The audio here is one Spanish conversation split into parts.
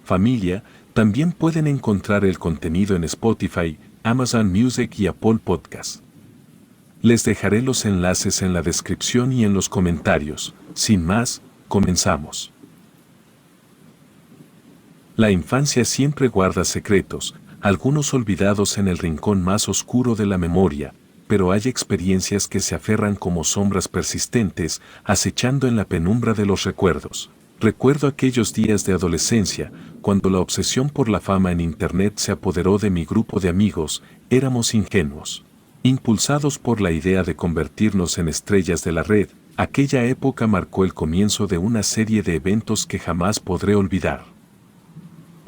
familia, también pueden encontrar el contenido en Spotify, Amazon Music y Apple Podcast. Les dejaré los enlaces en la descripción y en los comentarios. Sin más, comenzamos. La infancia siempre guarda secretos, algunos olvidados en el rincón más oscuro de la memoria, pero hay experiencias que se aferran como sombras persistentes, acechando en la penumbra de los recuerdos. Recuerdo aquellos días de adolescencia, cuando la obsesión por la fama en Internet se apoderó de mi grupo de amigos. Éramos ingenuos. Impulsados por la idea de convertirnos en estrellas de la red, aquella época marcó el comienzo de una serie de eventos que jamás podré olvidar.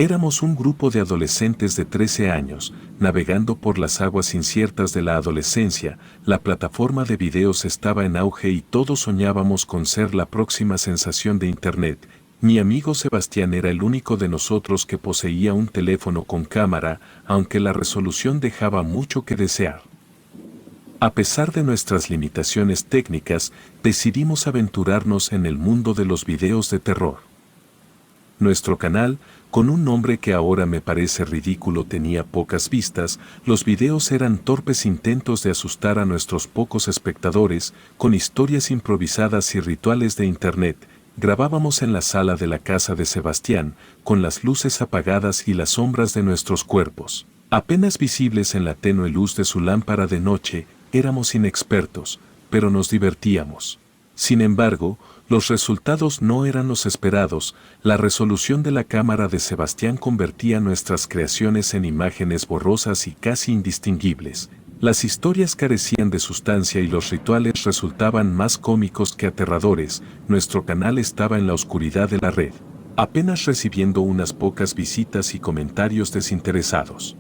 Éramos un grupo de adolescentes de 13 años, navegando por las aguas inciertas de la adolescencia. La plataforma de videos estaba en auge y todos soñábamos con ser la próxima sensación de Internet. Mi amigo Sebastián era el único de nosotros que poseía un teléfono con cámara, aunque la resolución dejaba mucho que desear. A pesar de nuestras limitaciones técnicas, decidimos aventurarnos en el mundo de los videos de terror. Nuestro canal, con un nombre que ahora me parece ridículo, tenía pocas vistas. Los videos eran torpes intentos de asustar a nuestros pocos espectadores, con historias improvisadas y rituales de Internet. Grabábamos en la sala de la casa de Sebastián, con las luces apagadas y las sombras de nuestros cuerpos, apenas visibles en la tenue luz de su lámpara de noche. Éramos inexpertos, pero nos divertíamos. Sin embargo, los resultados no eran los esperados. La resolución de la cámara de Sebastián convertía nuestras creaciones en imágenes borrosas y casi indistinguibles. Las historias carecían de sustancia y los rituales resultaban más cómicos que aterradores. Nuestro canal estaba en la oscuridad de la red, apenas recibiendo unas pocas visitas y comentarios desinteresados.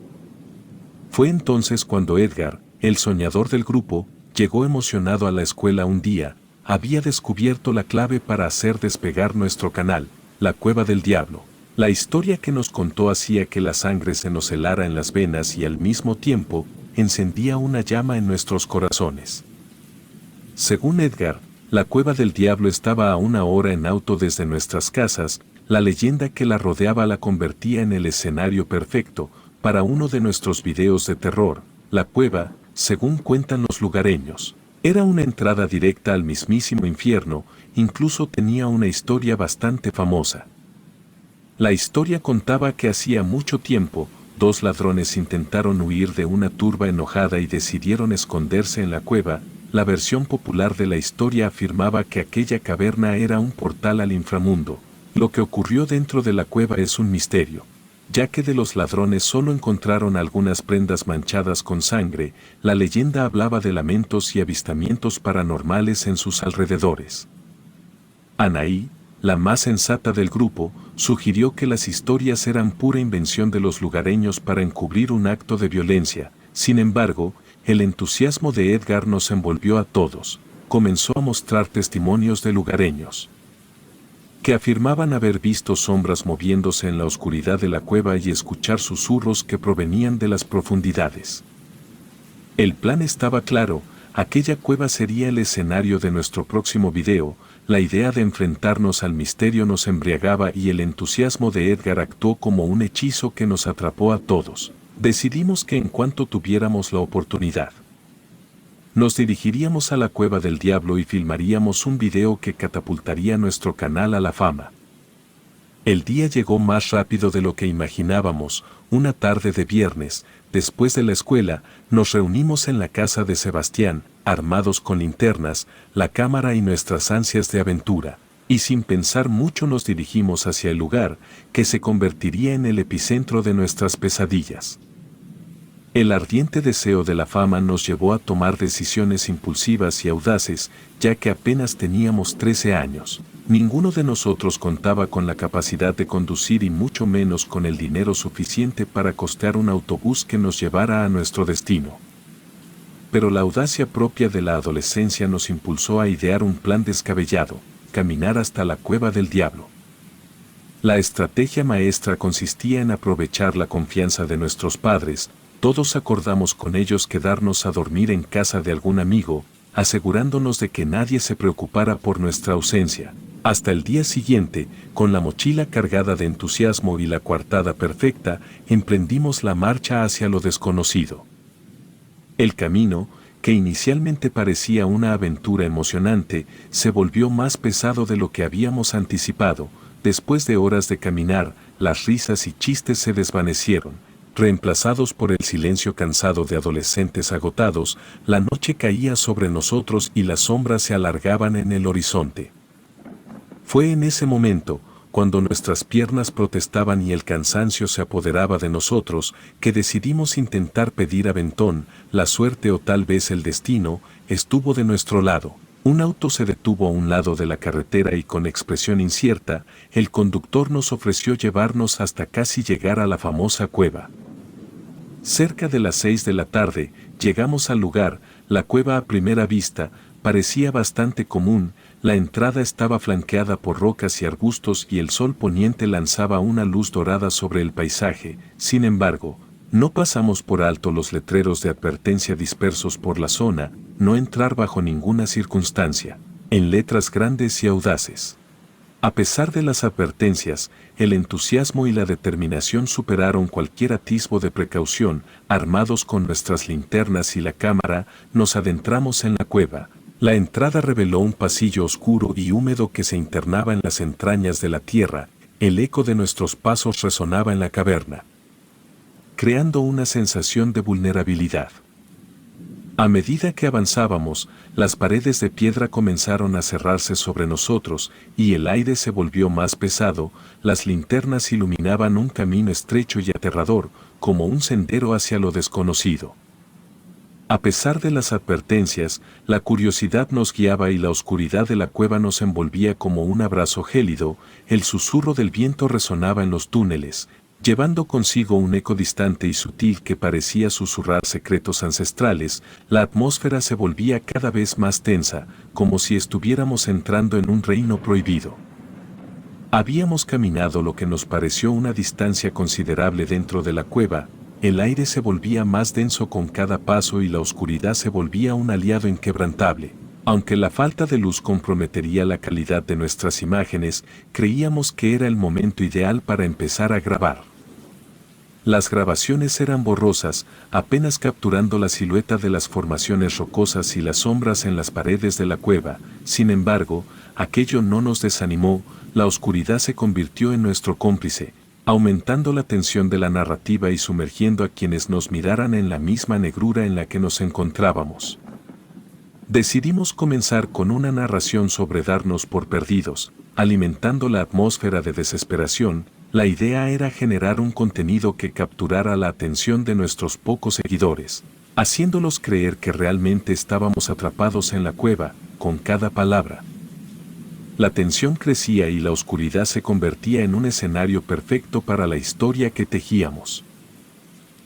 Fue entonces cuando Edgar, el soñador del grupo, llegó emocionado a la escuela un día. Había descubierto la clave para hacer despegar nuestro canal, la Cueva del Diablo. La historia que nos contó hacía que la sangre se nos helara en las venas y al mismo tiempo encendía una llama en nuestros corazones. Según Edgar, la Cueva del Diablo estaba a 1 hora en auto desde nuestras casas. La leyenda que la rodeaba la convertía en el escenario perfecto para uno de nuestros videos de terror. La cueva, según cuentan los lugareños, era una entrada directa al mismísimo infierno. Incluso tenía una historia bastante famosa. La historia contaba que hacía mucho tiempo, 2 ladrones intentaron huir de una turba enojada y decidieron esconderse en la cueva. La versión popular de la historia afirmaba que aquella caverna era un portal al inframundo. Lo que ocurrió dentro de la cueva es un misterio, ya que de los ladrones solo encontraron algunas prendas manchadas con sangre. La leyenda hablaba de lamentos y avistamientos paranormales en sus alrededores. Anaí, la más sensata del grupo, sugirió que las historias eran pura invención de los lugareños para encubrir un acto de violencia. Sin embargo, el entusiasmo de Edgar nos envolvió a todos. Comenzó a mostrar testimonios de lugareños que afirmaban haber visto sombras moviéndose en la oscuridad de la cueva y escuchar susurros que provenían de las profundidades. El plan estaba claro. Aquella cueva sería el escenario de nuestro próximo video. La idea de enfrentarnos al misterio nos embriagaba y el entusiasmo de Edgar actuó como un hechizo que nos atrapó a todos. Decidimos que en cuanto tuviéramos la oportunidad, nos dirigiríamos a la Cueva del Diablo y filmaríamos un video que catapultaría nuestro canal a la fama. El día llegó más rápido de lo que imaginábamos. Una tarde de viernes, después de la escuela, nos reunimos en la casa de Sebastián, armados con linternas, la cámara y nuestras ansias de aventura, y sin pensar mucho nos dirigimos hacia el lugar que se convertiría en el epicentro de nuestras pesadillas. El ardiente deseo de la fama nos llevó a tomar decisiones impulsivas y audaces, ya que apenas teníamos 13 años. Ninguno de nosotros contaba con la capacidad de conducir y mucho menos con el dinero suficiente para costear un autobús que nos llevara a nuestro destino. Pero la audacia propia de la adolescencia nos impulsó a idear un plan descabellado: caminar hasta la Cueva del Diablo. La estrategia maestra consistía en aprovechar la confianza de nuestros padres. Todos acordamos con ellos quedarnos a dormir en casa de algún amigo, asegurándonos de que nadie se preocupara por nuestra ausencia. Hasta el día siguiente, con la mochila cargada de entusiasmo y la coartada perfecta, emprendimos la marcha hacia lo desconocido. El camino, que inicialmente parecía una aventura emocionante, se volvió más pesado de lo que habíamos anticipado. Después de horas de caminar, las risas y chistes se desvanecieron, reemplazados por el silencio cansado de adolescentes agotados. La noche caía sobre nosotros y las sombras se alargaban en el horizonte. Fue en ese momento, cuando nuestras piernas protestaban y el cansancio se apoderaba de nosotros, que decidimos intentar pedir aventón. La suerte o tal vez el destino estuvo de nuestro lado. Un auto se detuvo a un lado de la carretera y con expresión incierta, el conductor nos ofreció llevarnos hasta casi llegar a la famosa cueva. Cerca de las 6 de la tarde, llegamos al lugar. La cueva a primera vista parecía bastante común. La entrada estaba flanqueada por rocas y arbustos y el sol poniente lanzaba una luz dorada sobre el paisaje. Sin embargo, no pasamos por alto los letreros de advertencia dispersos por la zona: no entrar bajo ninguna circunstancia, en letras grandes y audaces. A pesar de las advertencias, el entusiasmo y la determinación superaron cualquier atisbo de precaución. Armados con nuestras linternas y la cámara, nos adentramos en la cueva. La entrada reveló un pasillo oscuro y húmedo que se internaba en las entrañas de la tierra. El eco de nuestros pasos resonaba en la caverna, creando una sensación de vulnerabilidad. A medida que avanzábamos, las paredes de piedra comenzaron a cerrarse sobre nosotros y el aire se volvió más pesado. Las linternas iluminaban un camino estrecho y aterrador, como un sendero hacia lo desconocido. A pesar de las advertencias, la curiosidad nos guiaba y la oscuridad de la cueva nos envolvía como un abrazo gélido. El susurro del viento resonaba en los túneles, llevando consigo un eco distante y sutil que parecía susurrar secretos ancestrales. La atmósfera se volvía cada vez más tensa, como si estuviéramos entrando en un reino prohibido. Habíamos caminado lo que nos pareció una distancia considerable dentro de la cueva. El aire se volvía más denso con cada paso y la oscuridad se volvía un aliado inquebrantable. Aunque la falta de luz comprometería la calidad de nuestras imágenes, creíamos que era el momento ideal para empezar a grabar. Las grabaciones eran borrosas, apenas capturando la silueta de las formaciones rocosas y las sombras en las paredes de la cueva. Sin embargo, aquello no nos desanimó. La oscuridad se convirtió en nuestro cómplice, aumentando la tensión de la narrativa y sumergiendo a quienes nos miraran en la misma negrura en la que nos encontrábamos. Decidimos comenzar con una narración sobre darnos por perdidos, alimentando la atmósfera de desesperación. La idea era generar un contenido que capturara la atención de nuestros pocos seguidores, haciéndolos creer que realmente estábamos atrapados en la cueva. Con cada palabra, la tensión crecía y la oscuridad se convertía en un escenario perfecto para la historia que tejíamos.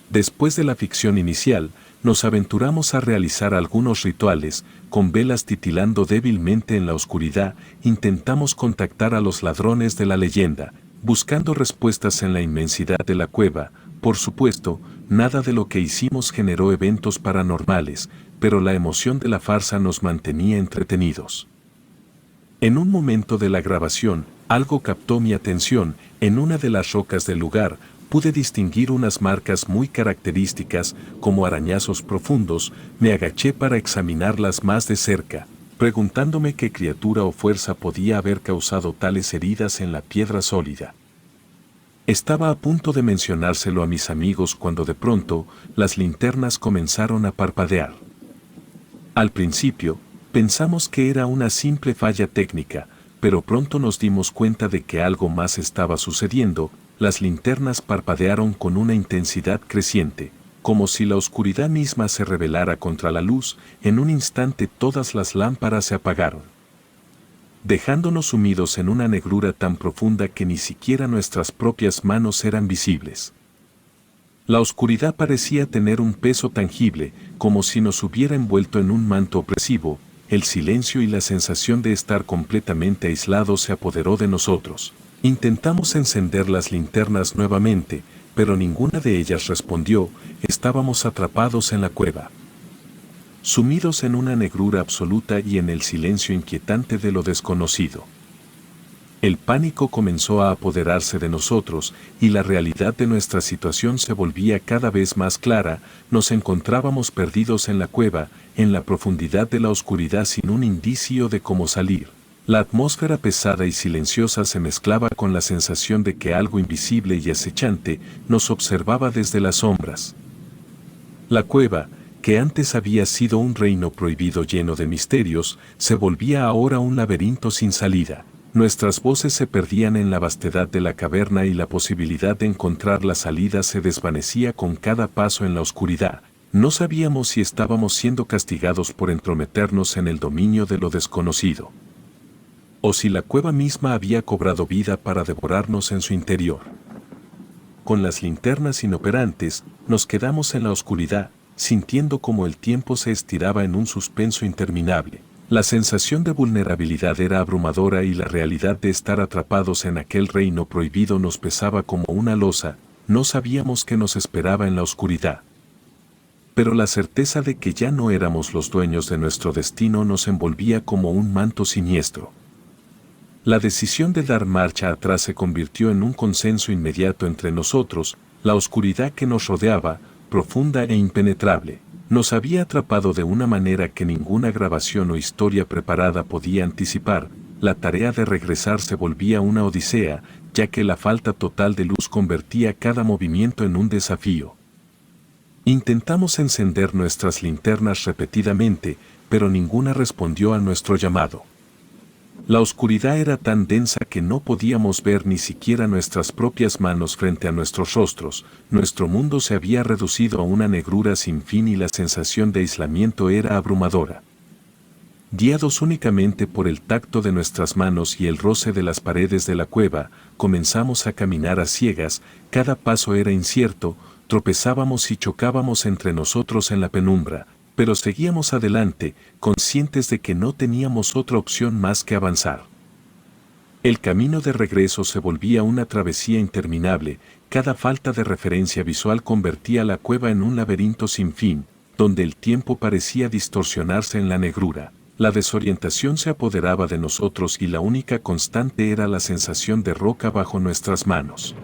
Después de la ficción inicial, nos aventuramos a realizar algunos rituales. Con velas titilando débilmente en la oscuridad, intentamos contactar a los ladrones de la leyenda, buscando respuestas en la inmensidad de la cueva. Por supuesto, nada de lo que hicimos generó eventos paranormales, pero la emoción de la farsa nos mantenía entretenidos. En un momento de la grabación, algo captó mi atención. En una de las rocas del lugar, pude distinguir unas marcas muy características, como arañazos profundos. Me agaché para examinarlas más de cerca, preguntándome qué criatura o fuerza podía haber causado tales heridas en la piedra sólida. Estaba a punto de mencionárselo a mis amigos cuando de pronto, las linternas comenzaron a parpadear. Al principio, pensamos que era una simple falla técnica, pero pronto nos dimos cuenta de que algo más estaba sucediendo. Las linternas parpadearon con una intensidad creciente, como si la oscuridad misma se rebelara contra la luz. En un instante todas las lámparas se apagaron, dejándonos sumidos en una negrura tan profunda que ni siquiera nuestras propias manos eran visibles. La oscuridad parecía tener un peso tangible, como si nos hubiera envuelto en un manto opresivo. El silencio y la sensación de estar completamente aislados se apoderó de nosotros. Intentamos encender las linternas nuevamente, pero ninguna de ellas respondió. Estábamos atrapados en la cueva, sumidos en una negrura absoluta y en el silencio inquietante de lo desconocido. El pánico comenzó a apoderarse de nosotros y la realidad de nuestra situación se volvía cada vez más clara. Nos encontrábamos perdidos en la cueva, en la profundidad de la oscuridad sin un indicio de cómo salir. La atmósfera pesada y silenciosa se mezclaba con la sensación de que algo invisible y acechante nos observaba desde las sombras. La cueva, que antes había sido un reino prohibido lleno de misterios, se volvía ahora un laberinto sin salida. Nuestras voces se perdían en la vastedad de la caverna y la posibilidad de encontrar la salida se desvanecía con cada paso en la oscuridad. No sabíamos si estábamos siendo castigados por entrometernos en el dominio de lo desconocido, o si la cueva misma había cobrado vida para devorarnos en su interior. Con las linternas inoperantes, nos quedamos en la oscuridad, sintiendo como el tiempo se estiraba en un suspenso interminable. La sensación de vulnerabilidad era abrumadora y la realidad de estar atrapados en aquel reino prohibido nos pesaba como una losa. No sabíamos qué nos esperaba en la oscuridad. Pero la certeza de que ya no éramos los dueños de nuestro destino nos envolvía como un manto siniestro. La decisión de dar marcha atrás se convirtió en un consenso inmediato entre nosotros. La oscuridad que nos rodeaba, profunda e impenetrable, nos había atrapado de una manera que ninguna grabación o historia preparada podía anticipar. La tarea de regresar se volvía una odisea, ya que la falta total de luz convertía cada movimiento en un desafío. Intentamos encender nuestras linternas repetidamente, pero ninguna respondió a nuestro llamado. La oscuridad era tan densa que no podíamos ver ni siquiera nuestras propias manos frente a nuestros rostros. Nuestro mundo se había reducido a una negrura sin fin y la sensación de aislamiento era abrumadora. Guiados únicamente por el tacto de nuestras manos y el roce de las paredes de la cueva, comenzamos a caminar a ciegas. Cada paso era incierto, tropezábamos y chocábamos entre nosotros en la penumbra, pero seguíamos adelante, conscientes de que no teníamos otra opción más que avanzar. El camino de regreso se volvía una travesía interminable. Cada falta de referencia visual convertía la cueva en un laberinto sin fin, donde el tiempo parecía distorsionarse en la negrura. La desorientación se apoderaba de nosotros y la única constante era la sensación de roca bajo nuestras manos.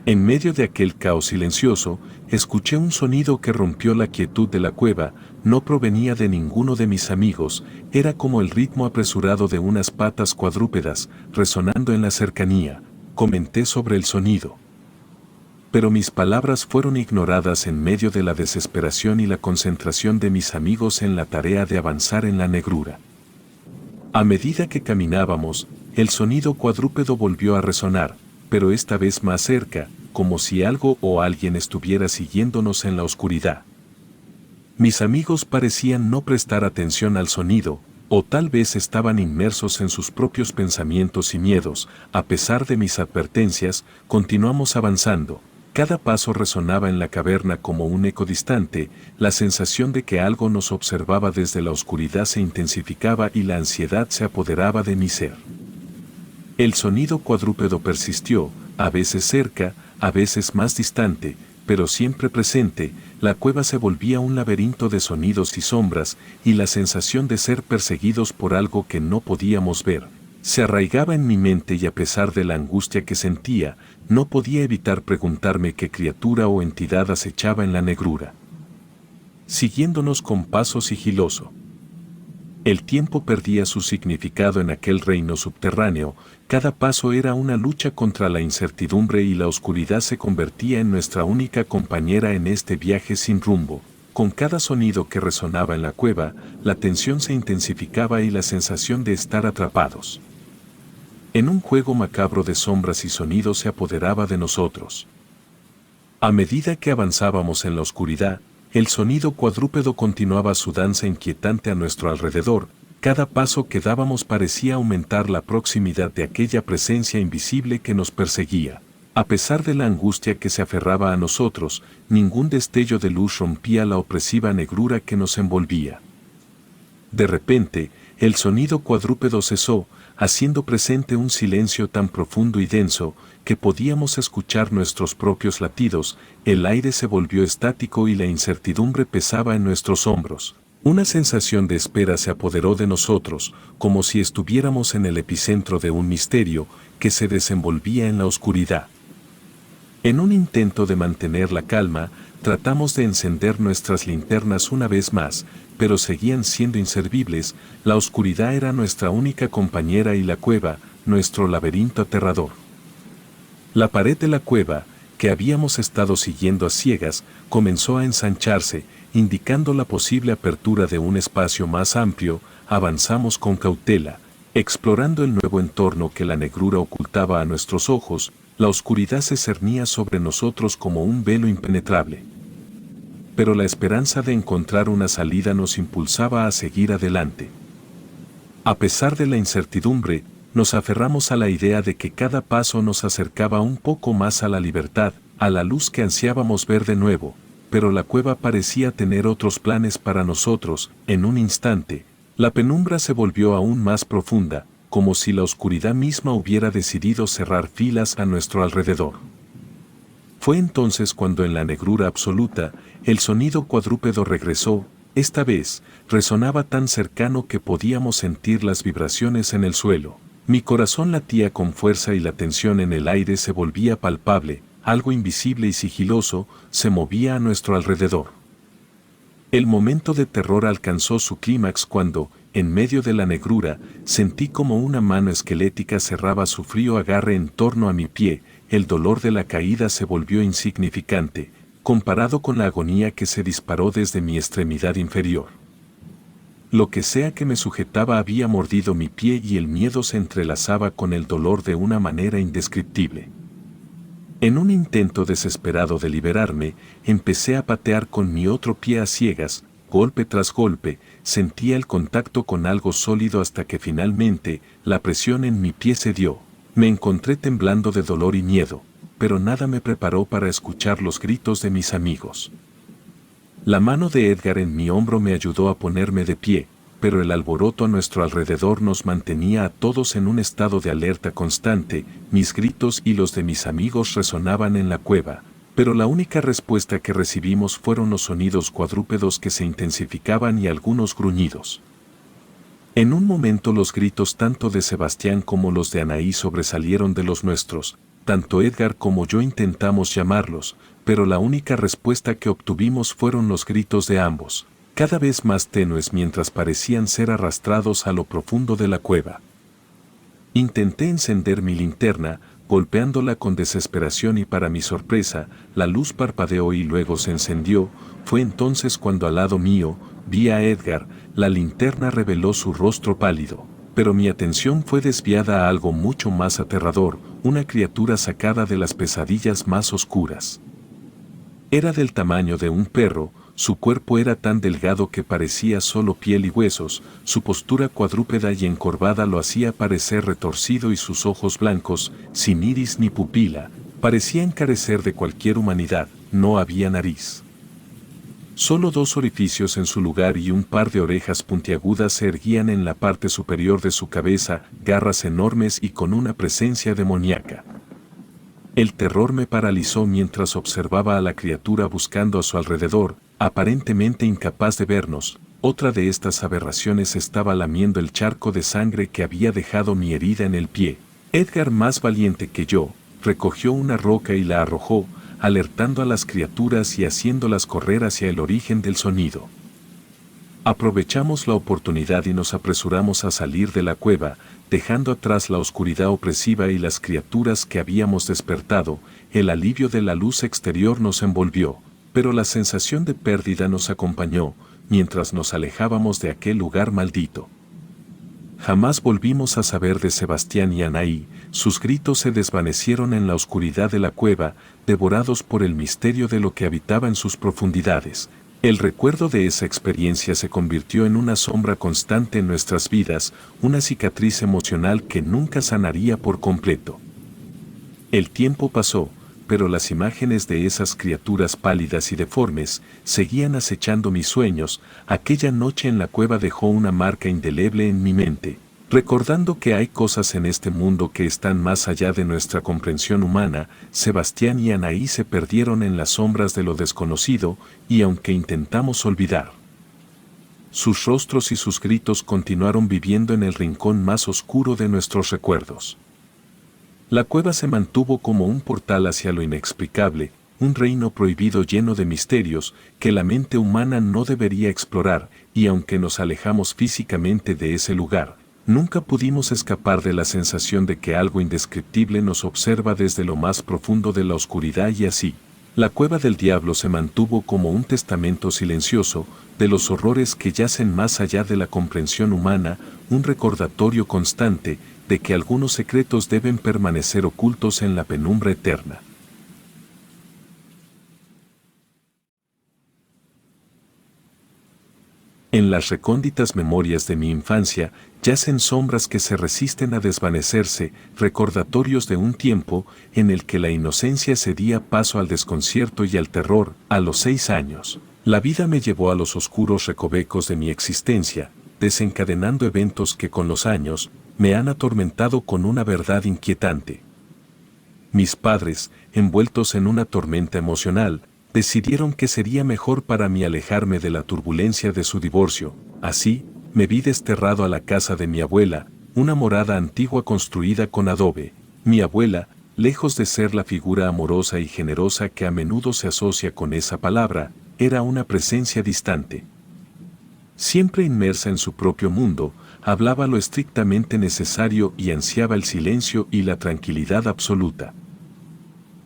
En medio de aquel caos silencioso, escuché un sonido que rompió la quietud de la cueva. No provenía de ninguno de mis amigos, era como el ritmo apresurado de unas patas cuadrúpedas, resonando en la cercanía. Comenté sobre el sonido. Pero mis palabras fueron ignoradas en medio de la desesperación y la concentración de mis amigos en la tarea de avanzar en la negrura. A medida que caminábamos, el sonido cuadrúpedo volvió a resonar, pero esta vez más cerca, como si algo o alguien estuviera siguiéndonos en la oscuridad. Mis amigos parecían no prestar atención al sonido, o tal vez estaban inmersos en sus propios pensamientos y miedos. A pesar de mis advertencias, continuamos avanzando. Cada paso resonaba en la caverna como un eco distante. La sensación de que algo nos observaba desde la oscuridad se intensificaba y la ansiedad se apoderaba de mi ser. El sonido cuadrúpedo persistió, a veces cerca, a veces más distante, pero siempre presente. La cueva se volvía un laberinto de sonidos y sombras, y la sensación de ser perseguidos por algo que no podíamos ver se arraigaba en mi mente, y a pesar de la angustia que sentía, no podía evitar preguntarme qué criatura o entidad acechaba en la negrura, siguiéndonos con paso sigiloso. El tiempo perdía su significado en aquel reino subterráneo. Cada paso era una lucha contra la incertidumbre y la oscuridad se convertía en nuestra única compañera en este viaje sin rumbo. Con cada sonido que resonaba en la cueva, la tensión se intensificaba y la sensación de estar atrapados en un juego macabro de sombras y sonidos se apoderaba de nosotros. A medida que avanzábamos en la oscuridad, el sonido cuadrúpedo continuaba su danza inquietante a nuestro alrededor. Cada paso que dábamos parecía aumentar la proximidad de aquella presencia invisible que nos perseguía. A pesar de la angustia que se aferraba a nosotros, ningún destello de luz rompía la opresiva negrura que nos envolvía. De repente, el sonido cuadrúpedo cesó, haciendo presente un silencio tan profundo y denso que podíamos escuchar nuestros propios latidos. El aire se volvió estático y la incertidumbre pesaba en nuestros hombros. Una sensación de espera se apoderó de nosotros, como si estuviéramos en el epicentro de un misterio que se desenvolvía en la oscuridad. En un intento de mantener la calma, tratamos de encender nuestras linternas una vez más, pero seguían siendo inservibles. La oscuridad era nuestra única compañera y la cueva, nuestro laberinto aterrador. La pared de la cueva, que habíamos estado siguiendo a ciegas, comenzó a ensancharse, indicando la posible apertura de un espacio más amplio. Avanzamos con cautela, explorando el nuevo entorno que la negrura ocultaba a nuestros ojos. La oscuridad se cernía sobre nosotros como un velo impenetrable. Pero la esperanza de encontrar una salida nos impulsaba a seguir adelante. A pesar de la incertidumbre, nos aferramos a la idea de que cada paso nos acercaba un poco más a la libertad, a la luz que ansiábamos ver de nuevo, pero la cueva parecía tener otros planes para nosotros. En un instante, la penumbra se volvió aún más profunda, como si la oscuridad misma hubiera decidido cerrar filas a nuestro alrededor. Fue entonces cuando en la negrura absoluta, el sonido cuadrúpedo regresó. Esta vez, resonaba tan cercano que podíamos sentir las vibraciones en el suelo. Mi corazón latía con fuerza y la tensión en el aire se volvía palpable. Algo invisible y sigiloso se movía a nuestro alrededor. El momento de terror alcanzó su clímax cuando, en medio de la negrura, sentí como una mano esquelética cerraba su frío agarre en torno a mi pie. El dolor de la caída se volvió insignificante, comparado con la agonía que se disparó desde mi extremidad inferior. Lo que sea que me sujetaba había mordido mi pie y el miedo se entrelazaba con el dolor de una manera indescriptible. En un intento desesperado de liberarme, empecé a patear con mi otro pie a ciegas. Golpe tras golpe, sentía el contacto con algo sólido hasta que finalmente, la presión en mi pie cedió. Me encontré temblando de dolor y miedo, pero nada me preparó para escuchar los gritos de mis amigos. La mano de Edgar en mi hombro me ayudó a ponerme de pie, pero el alboroto a nuestro alrededor nos mantenía a todos en un estado de alerta constante. Mis gritos y los de mis amigos resonaban en la cueva, pero la única respuesta que recibimos fueron los sonidos cuadrúpedos que se intensificaban y algunos gruñidos. En un momento los gritos tanto de Sebastián como los de Anaí sobresalieron de los nuestros. Tanto Edgar como yo intentamos llamarlos, pero la única respuesta que obtuvimos fueron los gritos de ambos, cada vez más tenues mientras parecían ser arrastrados a lo profundo de la cueva. Intenté encender mi linterna, golpeándola con desesperación y para mi sorpresa, la luz parpadeó y luego se encendió. Fue entonces cuando al lado mío, vi a Edgar. La linterna reveló su rostro pálido, pero mi atención fue desviada a algo mucho más aterrador, una criatura sacada de las pesadillas más oscuras. Era del tamaño de un perro. Su cuerpo era tan delgado que parecía solo piel y huesos, su postura cuadrúpeda y encorvada lo hacía parecer retorcido y sus ojos blancos, sin iris ni pupila, parecían carecer de cualquier humanidad. No había nariz. Solo dos orificios en su lugar y un par de orejas puntiagudas se erguían en la parte superior de su cabeza, garras enormes y con una presencia demoníaca. El terror me paralizó mientras observaba a la criatura buscando a su alrededor, aparentemente incapaz de vernos. Otra de estas aberraciones estaba lamiendo el charco de sangre que había dejado mi herida en el pie. Edgar, más valiente que yo, recogió una roca y la arrojó, alertando a las criaturas y haciéndolas correr hacia el origen del sonido. Aprovechamos la oportunidad y nos apresuramos a salir de la cueva, dejando atrás la oscuridad opresiva y las criaturas que habíamos despertado. El alivio de la luz exterior nos envolvió, pero la sensación de pérdida nos acompañó, mientras nos alejábamos de aquel lugar maldito. Jamás volvimos a saber de Sebastián y Anaí. Sus gritos se desvanecieron en la oscuridad de la cueva, devorados por el misterio de lo que habitaba en sus profundidades. El recuerdo de esa experiencia se convirtió en una sombra constante en nuestras vidas, una cicatriz emocional que nunca sanaría por completo. El tiempo pasó, pero las imágenes de esas criaturas pálidas y deformes seguían acechando mis sueños. Aquella noche en la cueva dejó una marca indeleble en mi mente, recordando que hay cosas en este mundo que están más allá de nuestra comprensión humana. Sebastián y Anaí se perdieron en las sombras de lo desconocido, y aunque intentamos olvidar sus rostros y sus gritos continuaron viviendo en el rincón más oscuro de nuestros recuerdos. La cueva se mantuvo como un portal hacia lo inexplicable, un reino prohibido lleno de misterios que la mente humana no debería explorar, y aunque nos alejamos físicamente de ese lugar, nunca pudimos escapar de la sensación de que algo indescriptible nos observa desde lo más profundo de la oscuridad y así. La cueva del diablo se mantuvo como un testamento silencioso de los horrores que yacen más allá de la comprensión humana, un recordatorio constante de que algunos secretos deben permanecer ocultos en la penumbra eterna. En las recónditas memorias de mi infancia yacen sombras que se resisten a desvanecerse, recordatorios de un tiempo en el que la inocencia cedía paso al desconcierto y al terror. A los 6 años, la vida me llevó a los oscuros recovecos de mi existencia, desencadenando eventos que con los años me han atormentado con una verdad inquietante. Mis padres, envueltos en una tormenta emocional, decidieron que sería mejor para mí alejarme de la turbulencia de su divorcio. Así, me vi desterrado a la casa de mi abuela, una morada antigua construida con adobe. Mi abuela, lejos de ser la figura amorosa y generosa que a menudo se asocia con esa palabra, era una presencia distante. Siempre inmersa en su propio mundo, hablaba lo estrictamente necesario y ansiaba el silencio y la tranquilidad absoluta.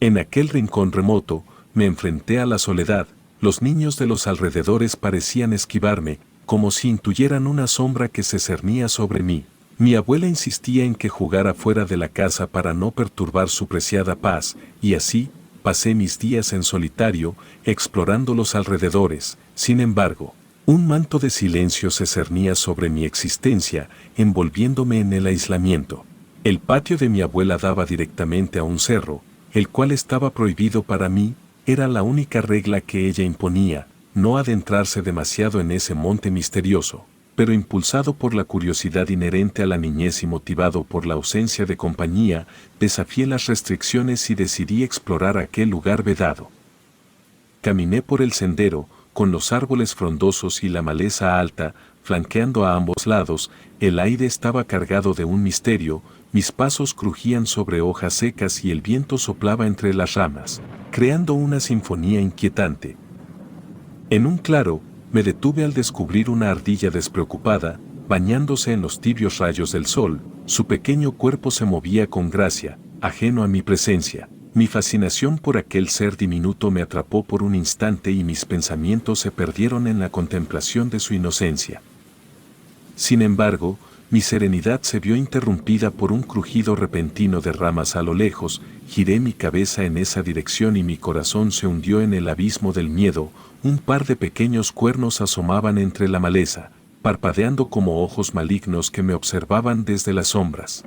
En aquel rincón remoto, me enfrenté a la soledad. Los niños de los alrededores parecían esquivarme, como si intuyeran una sombra que se cernía sobre mí. Mi abuela insistía en que jugara fuera de la casa para no perturbar su preciada paz, y así, pasé mis días en solitario, explorando los alrededores. Sin embargo, un manto de silencio se cernía sobre mi existencia, envolviéndome en el aislamiento. El patio de mi abuela daba directamente a un cerro, el cual estaba prohibido para mí. Era la única regla que ella imponía, no adentrarse demasiado en ese monte misterioso, pero impulsado por la curiosidad inherente a la niñez y motivado por la ausencia de compañía, desafié las restricciones y decidí explorar aquel lugar vedado. Caminé por el sendero, con los árboles frondosos y la maleza alta, flanqueando a ambos lados. El aire estaba cargado de un misterio, mis pasos crujían sobre hojas secas y el viento soplaba entre las ramas, creando una sinfonía inquietante. En un claro, me detuve al descubrir una ardilla despreocupada, bañándose en los tibios rayos del sol. Su pequeño cuerpo se movía con gracia, ajeno a mi presencia. Mi fascinación por aquel ser diminuto me atrapó por un instante y mis pensamientos se perdieron en la contemplación de su inocencia. Sin embargo, mi serenidad se vio interrumpida por un crujido repentino de ramas a lo lejos. Giré mi cabeza en esa dirección y mi corazón se hundió en el abismo del miedo. Un par de pequeños cuernos asomaban entre la maleza, parpadeando como ojos malignos que me observaban desde las sombras.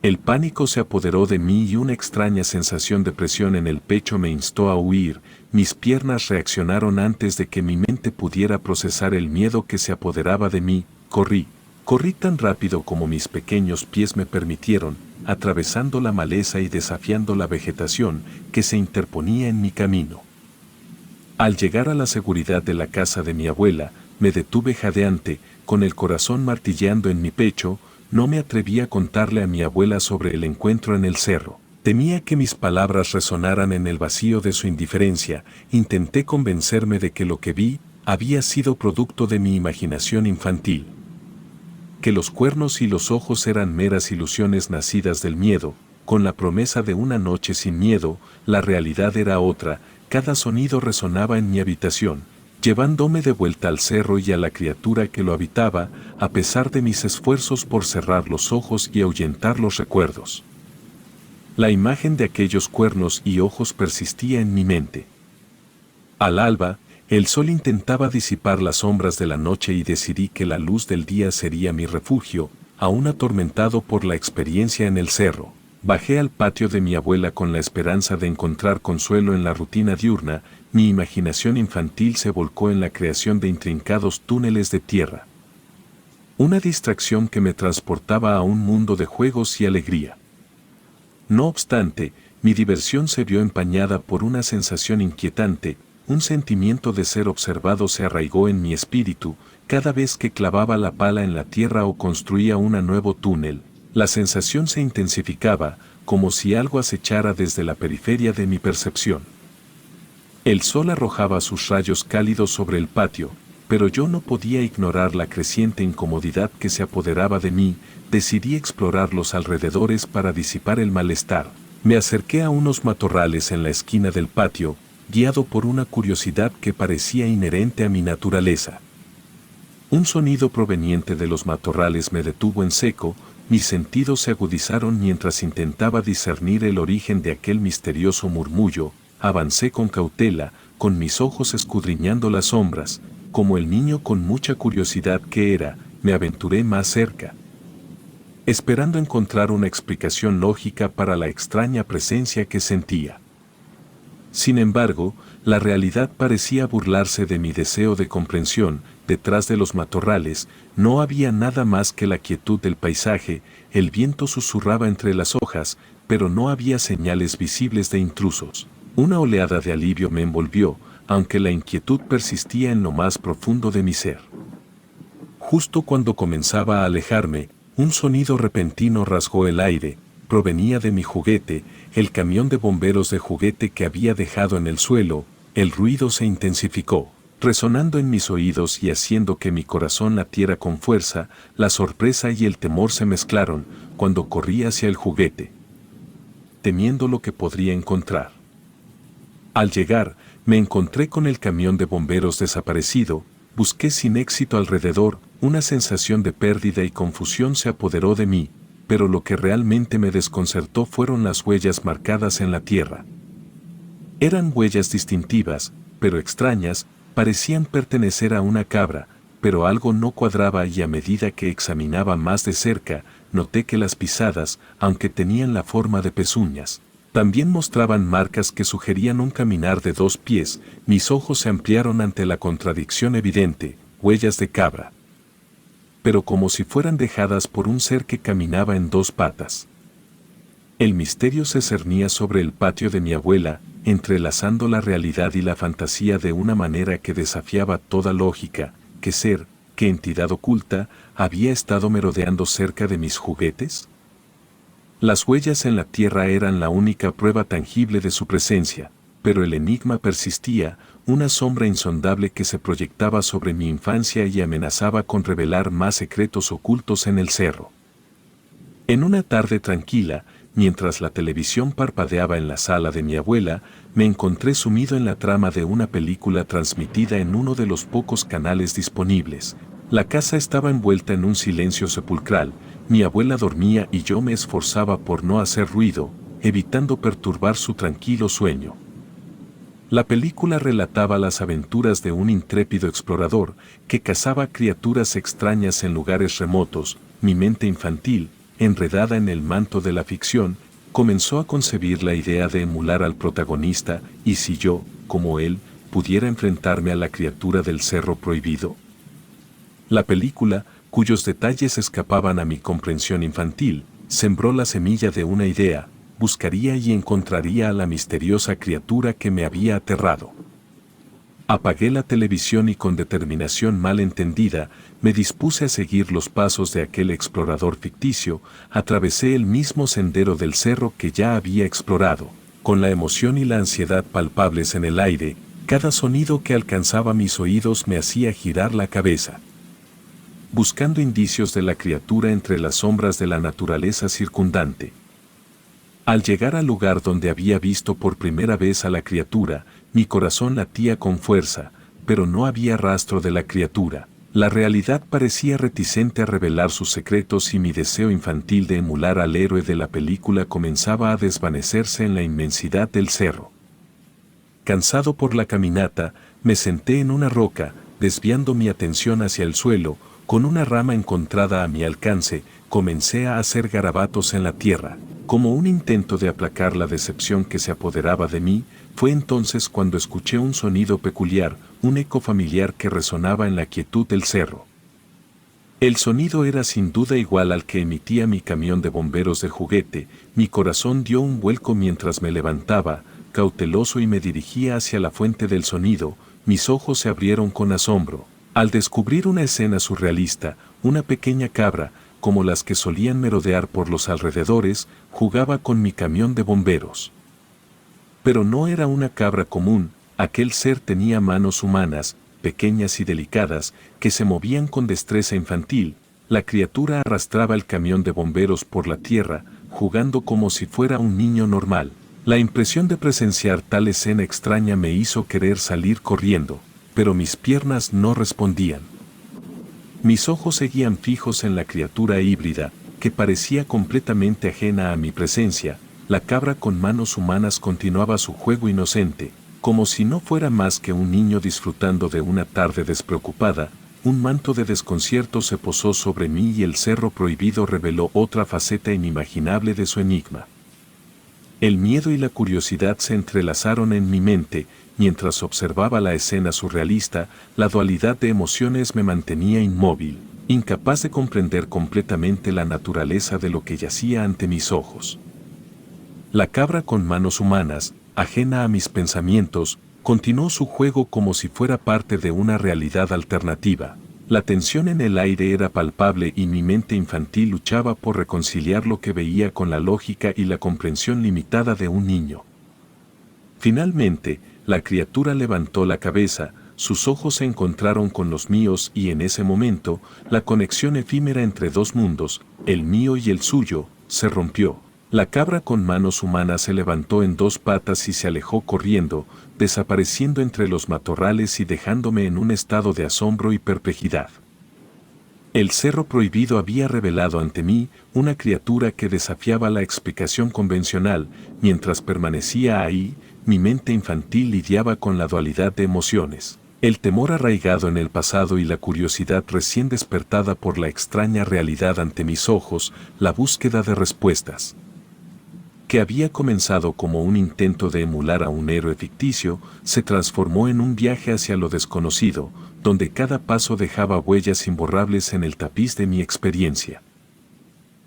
El pánico se apoderó de mí y una extraña sensación de presión en el pecho me instó a huir. Mis piernas reaccionaron antes de que mi mente pudiera procesar el miedo que se apoderaba de mí. Corrí tan rápido como mis pequeños pies me permitieron, atravesando la maleza y desafiando la vegetación que se interponía en mi camino. Al llegar a la seguridad de la casa de mi abuela, me detuve jadeante, con el corazón martilleando en mi pecho. No me atreví a contarle a mi abuela sobre el encuentro en el cerro. Temía que mis palabras resonaran en el vacío de su indiferencia. Intenté convencerme de que lo que vi había sido producto de mi imaginación infantil, que los cuernos y los ojos eran meras ilusiones nacidas del miedo. Con la promesa de una noche sin miedo, la realidad era otra. Cada sonido resonaba en mi habitación, llevándome de vuelta al cerro y a la criatura que lo habitaba, a pesar de mis esfuerzos por cerrar los ojos y ahuyentar los recuerdos. La imagen de aquellos cuernos y ojos persistía en mi mente. Al alba, el sol intentaba disipar las sombras de la noche y decidí que la luz del día sería mi refugio, aún atormentado por la experiencia en el cerro. Bajé al patio de mi abuela con la esperanza de encontrar consuelo en la rutina diurna. Mi imaginación infantil se volcó en la creación de intrincados túneles de tierra. Una distracción que me transportaba a un mundo de juegos y alegría. No obstante, mi diversión se vio empañada por una sensación inquietante. Un sentimiento de ser observado se arraigó en mi espíritu, cada vez que clavaba la pala en la tierra o construía un nuevo túnel, la sensación se intensificaba, como si algo acechara desde la periferia de mi percepción. El sol arrojaba sus rayos cálidos sobre el patio, pero yo no podía ignorar la creciente incomodidad que se apoderaba de mí. Decidí explorar los alrededores para disipar el malestar. Me acerqué a unos matorrales en la esquina del patio, guiado por una curiosidad que parecía inherente a mi naturaleza. Un sonido proveniente de los matorrales me detuvo en seco. Mis sentidos se agudizaron mientras intentaba discernir el origen de aquel misterioso murmullo. Avancé con cautela, con mis ojos escudriñando las sombras. Como el niño con mucha curiosidad que era, me aventuré más cerca, esperando encontrar una explicación lógica para la extraña presencia que sentía. Sin embargo, la realidad parecía burlarse de mi deseo de comprensión. Detrás de los matorrales no había nada más que la quietud del paisaje. El viento susurraba entre las hojas, pero no había señales visibles de intrusos. Una oleada de alivio me envolvió, aunque la inquietud persistía en lo más profundo de mi ser. Justo cuando comenzaba a alejarme, un sonido repentino rasgó el aire. Provenía de mi juguete, el camión de bomberos de juguete que había dejado en el suelo. El ruido se intensificó, resonando en mis oídos y haciendo que mi corazón latiera con fuerza. La sorpresa y el temor se mezclaron cuando corrí hacia el juguete, temiendo lo que podría encontrar. Al llegar, me encontré con el camión de bomberos desaparecido. Busqué sin éxito alrededor. Una sensación de pérdida y confusión se apoderó de mí, pero lo que realmente me desconcertó fueron las huellas marcadas en la tierra. Eran huellas distintivas, pero extrañas. Parecían pertenecer a una cabra, pero algo no cuadraba y a medida que examinaba más de cerca, noté que las pisadas, aunque tenían la forma de pezuñas, también mostraban marcas que sugerían un caminar de 2 pies. Mis ojos se ampliaron ante la contradicción evidente. Huellas de cabra, pero como si fueran dejadas por un ser que caminaba en 2 patas. El misterio se cernía sobre el patio de mi abuela, entrelazando la realidad y la fantasía de una manera que desafiaba toda lógica. ¿Qué ser, qué entidad oculta, había estado merodeando cerca de mis juguetes? Las huellas en la tierra eran la única prueba tangible de su presencia, pero el enigma persistía. Una sombra insondable que se proyectaba sobre mi infancia y amenazaba con revelar más secretos ocultos en el cerro. En una tarde tranquila, mientras la televisión parpadeaba en la sala de mi abuela, me encontré sumido en la trama de una película transmitida en uno de los pocos canales disponibles. La casa estaba envuelta en un silencio sepulcral. Mi abuela dormía y yo me esforzaba por no hacer ruido, evitando perturbar su tranquilo sueño. La película relataba las aventuras de un intrépido explorador que cazaba criaturas extrañas en lugares remotos. Mi mente infantil, enredada en el manto de la ficción, comenzó a concebir la idea de emular al protagonista. ¿Y si yo, como él, pudiera enfrentarme a la criatura del Cerro Prohibido? La película, cuyos detalles escapaban a mi comprensión infantil, sembró la semilla de una idea. Buscaría y encontraría a la misteriosa criatura que me había aterrado. Apagué la televisión y con determinación mal entendida, me dispuse a seguir los pasos de aquel explorador ficticio. Atravesé el mismo sendero del cerro que ya había explorado, con la emoción y la ansiedad palpables en el aire. Cada sonido que alcanzaba mis oídos me hacía girar la cabeza, buscando indicios de la criatura entre las sombras de la naturaleza circundante. Al llegar al lugar donde había visto por primera vez a la criatura, mi corazón latía con fuerza, pero no había rastro de la criatura. La realidad parecía reticente a revelar sus secretos y mi deseo infantil de emular al héroe de la película comenzaba a desvanecerse en la inmensidad del cerro. Cansado por la caminata, me senté en una roca, desviando mi atención hacia el suelo. Con una rama encontrada a mi alcance, comencé a hacer garabatos en la tierra, como un intento de aplacar la decepción que se apoderaba de mí. Fue entonces cuando escuché un sonido peculiar, un eco familiar que resonaba en la quietud del cerro. El sonido era sin duda igual al que emitía mi camión de bomberos de juguete. Mi corazón dio un vuelco mientras me levantaba, cauteloso, y me dirigía hacia la fuente del sonido. Mis ojos se abrieron con asombro Al descubrir una escena surrealista, una pequeña cabra, como las que solían merodear por los alrededores, jugaba con mi camión de bomberos. Pero no era una cabra común, aquel ser tenía manos humanas, pequeñas y delicadas, que se movían con destreza infantil. La criatura arrastraba el camión de bomberos por la tierra, jugando como si fuera un niño normal. La impresión de presenciar tal escena extraña me hizo querer salir corriendo, pero mis piernas no respondían. Mis ojos seguían fijos en la criatura híbrida, que parecía completamente ajena a mi presencia. La cabra con manos humanas continuaba su juego inocente, como si no fuera más que un niño disfrutando de una tarde despreocupada. Un manto de desconcierto se posó sobre mí y el cerro prohibido reveló otra faceta inimaginable de su enigma. El miedo y la curiosidad se entrelazaron en mi mente. Mientras observaba la escena surrealista, la dualidad de emociones me mantenía inmóvil, incapaz de comprender completamente la naturaleza de lo que yacía ante mis ojos. La cabra con manos humanas, ajena a mis pensamientos, continuó su juego como si fuera parte de una realidad alternativa. La tensión en el aire era palpable y mi mente infantil luchaba por reconciliar lo que veía con la lógica y la comprensión limitada de un niño. Finalmente, la criatura levantó la cabeza, sus ojos se encontraron con los míos y en ese momento, la conexión efímera entre dos mundos, el mío y el suyo, se rompió. La cabra con manos humanas se levantó en dos patas y se alejó corriendo, desapareciendo entre los matorrales y dejándome en un estado de asombro y perplejidad. El cerro prohibido había revelado ante mí una criatura que desafiaba la explicación convencional. Mientras permanecía ahí, mi mente infantil lidiaba con la dualidad de emociones, el temor arraigado en el pasado y la curiosidad recién despertada por la extraña realidad ante mis ojos. La búsqueda de respuestas, que había comenzado como un intento de emular a un héroe ficticio, se transformó en un viaje hacia lo desconocido, donde cada paso dejaba huellas imborrables en el tapiz de mi experiencia.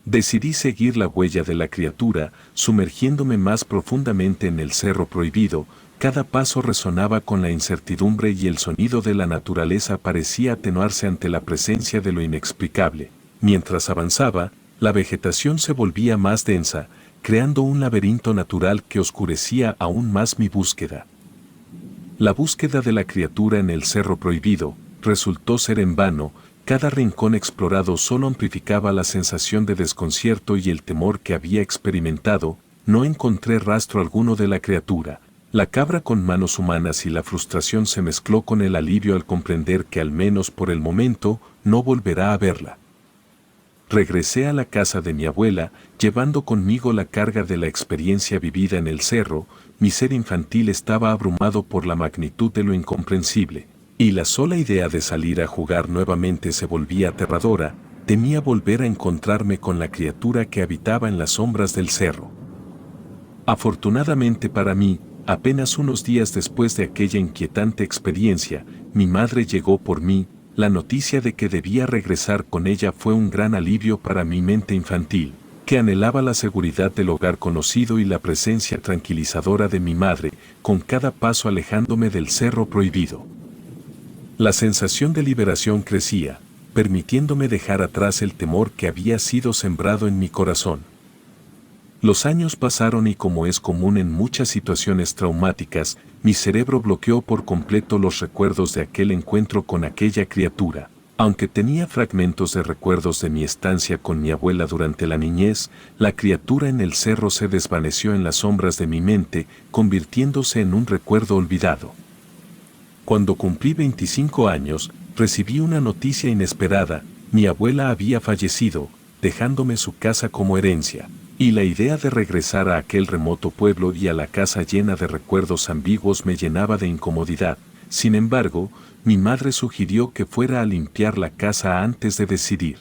Decidí seguir la huella de la criatura, sumergiéndome más profundamente en el cerro prohibido. Cada paso resonaba con la incertidumbre y el sonido de la naturaleza parecía atenuarse ante la presencia de lo inexplicable. Mientras avanzaba, la vegetación se volvía más densa, creando un laberinto natural que oscurecía aún más mi búsqueda. La búsqueda de la criatura en el cerro prohibido resultó ser en vano. Cada rincón explorado solo amplificaba la sensación de desconcierto y el temor que había experimentado. No encontré rastro alguno de la criatura. La cabra con manos humanas y la frustración se mezcló con el alivio al comprender que al menos por el momento no volverá a verla. Regresé a la casa de mi abuela, llevando conmigo la carga de la experiencia vivida en el cerro. Mi ser infantil estaba abrumado por la magnitud de lo incomprensible, y la sola idea de salir a jugar nuevamente se volvía aterradora. Temía volver a encontrarme con la criatura que habitaba en las sombras del cerro. Afortunadamente para mí, apenas unos días después de aquella inquietante experiencia, mi madre llegó por mí. La noticia de que debía regresar con ella fue un gran alivio para mi mente infantil, que anhelaba la seguridad del hogar conocido y la presencia tranquilizadora de mi madre, con cada paso alejándome del cerro prohibido. La sensación de liberación crecía, permitiéndome dejar atrás el temor que había sido sembrado en mi corazón. Los años pasaron y, como es común en muchas situaciones traumáticas, mi cerebro bloqueó por completo los recuerdos de aquel encuentro con aquella criatura. Aunque tenía fragmentos de recuerdos de mi estancia con mi abuela durante la niñez, la criatura en el cerro se desvaneció en las sombras de mi mente, convirtiéndose en un recuerdo olvidado. Cuando cumplí 25 años, recibí una noticia inesperada: mi abuela había fallecido, dejándome su casa como herencia. Y la idea de regresar a aquel remoto pueblo y a la casa llena de recuerdos ambiguos me llenaba de incomodidad. Sin embargo, mi madre sugirió que fuera a limpiar la casa antes de decidir.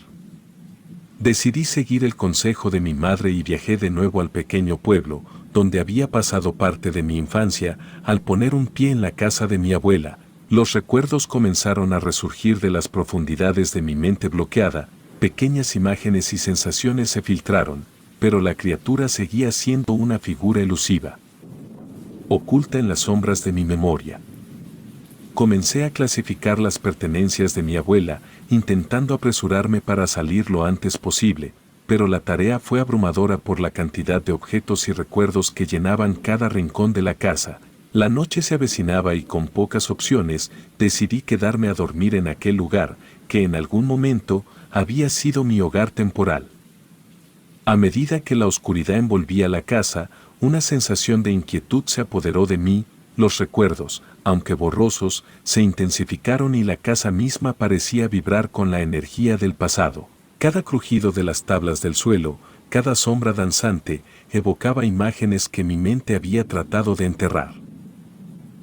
Decidí seguir el consejo de mi madre y viajé de nuevo al pequeño pueblo, donde había pasado parte de mi infancia. Al poner un pie en la casa de mi abuela, los recuerdos comenzaron a resurgir de las profundidades de mi mente bloqueada. Pequeñas imágenes y sensaciones se filtraron, pero la criatura seguía siendo una figura elusiva, oculta en las sombras de mi memoria. Comencé a clasificar las pertenencias de mi abuela, intentando apresurarme para salir lo antes posible, pero la tarea fue abrumadora por la cantidad de objetos y recuerdos que llenaban cada rincón de la casa. La noche se avecinaba y con pocas opciones, decidí quedarme a dormir en aquel lugar, que en algún momento había sido mi hogar temporal. A medida que la oscuridad envolvía la casa, una sensación de inquietud se apoderó de mí. Los recuerdos, aunque borrosos, se intensificaron y la casa misma parecía vibrar con la energía del pasado. Cada crujido de las tablas del suelo, cada sombra danzante, evocaba imágenes que mi mente había tratado de enterrar.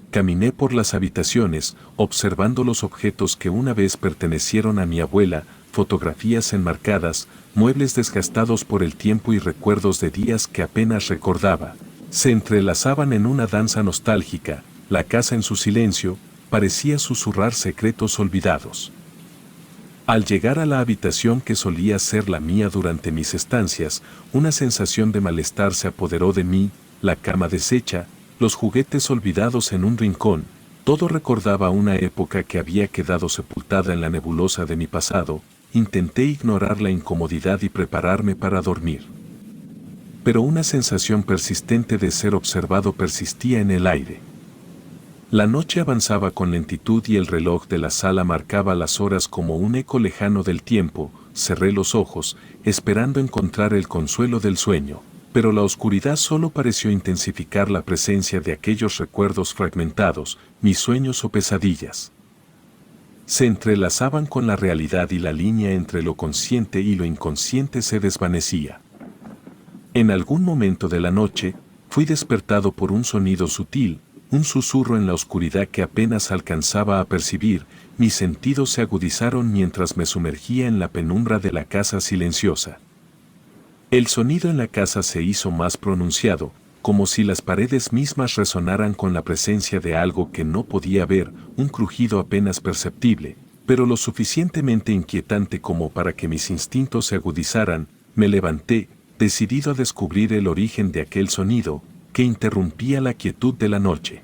Caminé por las habitaciones, observando los objetos que una vez pertenecieron a mi abuela, fotografías enmarcadas, muebles desgastados por el tiempo y recuerdos de días que apenas recordaba. Se entrelazaban en una danza nostálgica. La casa en su silencio parecía susurrar secretos olvidados. Al llegar a la habitación que solía ser la mía durante mis estancias, una sensación de malestar se apoderó de mí, la cama deshecha, los juguetes olvidados en un rincón, todo recordaba una época que había quedado sepultada en la nebulosa de mi pasado. Intenté ignorar la incomodidad y prepararme para dormir. Pero una sensación persistente de ser observado persistía en el aire. La noche avanzaba con lentitud y el reloj de la sala marcaba las horas como un eco lejano del tiempo. Cerré los ojos, esperando encontrar el consuelo del sueño, pero la oscuridad solo pareció intensificar la presencia de aquellos recuerdos fragmentados, mis sueños o pesadillas. Se entrelazaban con la realidad y la línea entre lo consciente y lo inconsciente se desvanecía. En algún momento de la noche, fui despertado por un sonido sutil, un susurro en la oscuridad que apenas alcanzaba a percibir. Mis sentidos se agudizaron mientras me sumergía en la penumbra de la casa silenciosa. El sonido en la casa se hizo más pronunciado, como si las paredes mismas resonaran con la presencia de algo que no podía ver, un crujido apenas perceptible, pero lo suficientemente inquietante como para que mis instintos se agudizaran. Me levanté, decidido a descubrir el origen de aquel sonido, que interrumpía la quietud de la noche.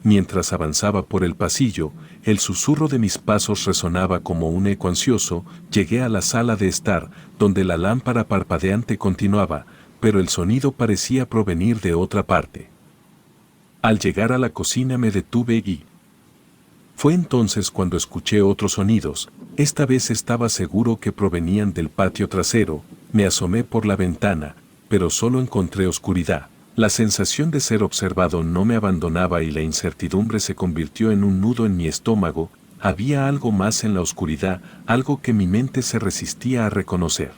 Mientras avanzaba por el pasillo, el susurro de mis pasos resonaba como un eco ansioso. Llegué a la sala de estar, donde la lámpara parpadeante continuaba, pero el sonido parecía provenir de otra parte. Al llegar a la cocina me detuve y... Fue entonces cuando escuché otros sonidos. Esta vez estaba seguro que provenían del patio trasero. Me asomé por la ventana, pero solo encontré oscuridad. La sensación de ser observado no me abandonaba y la incertidumbre se convirtió en un nudo en mi estómago. Había algo más en la oscuridad, algo que mi mente se resistía a reconocer.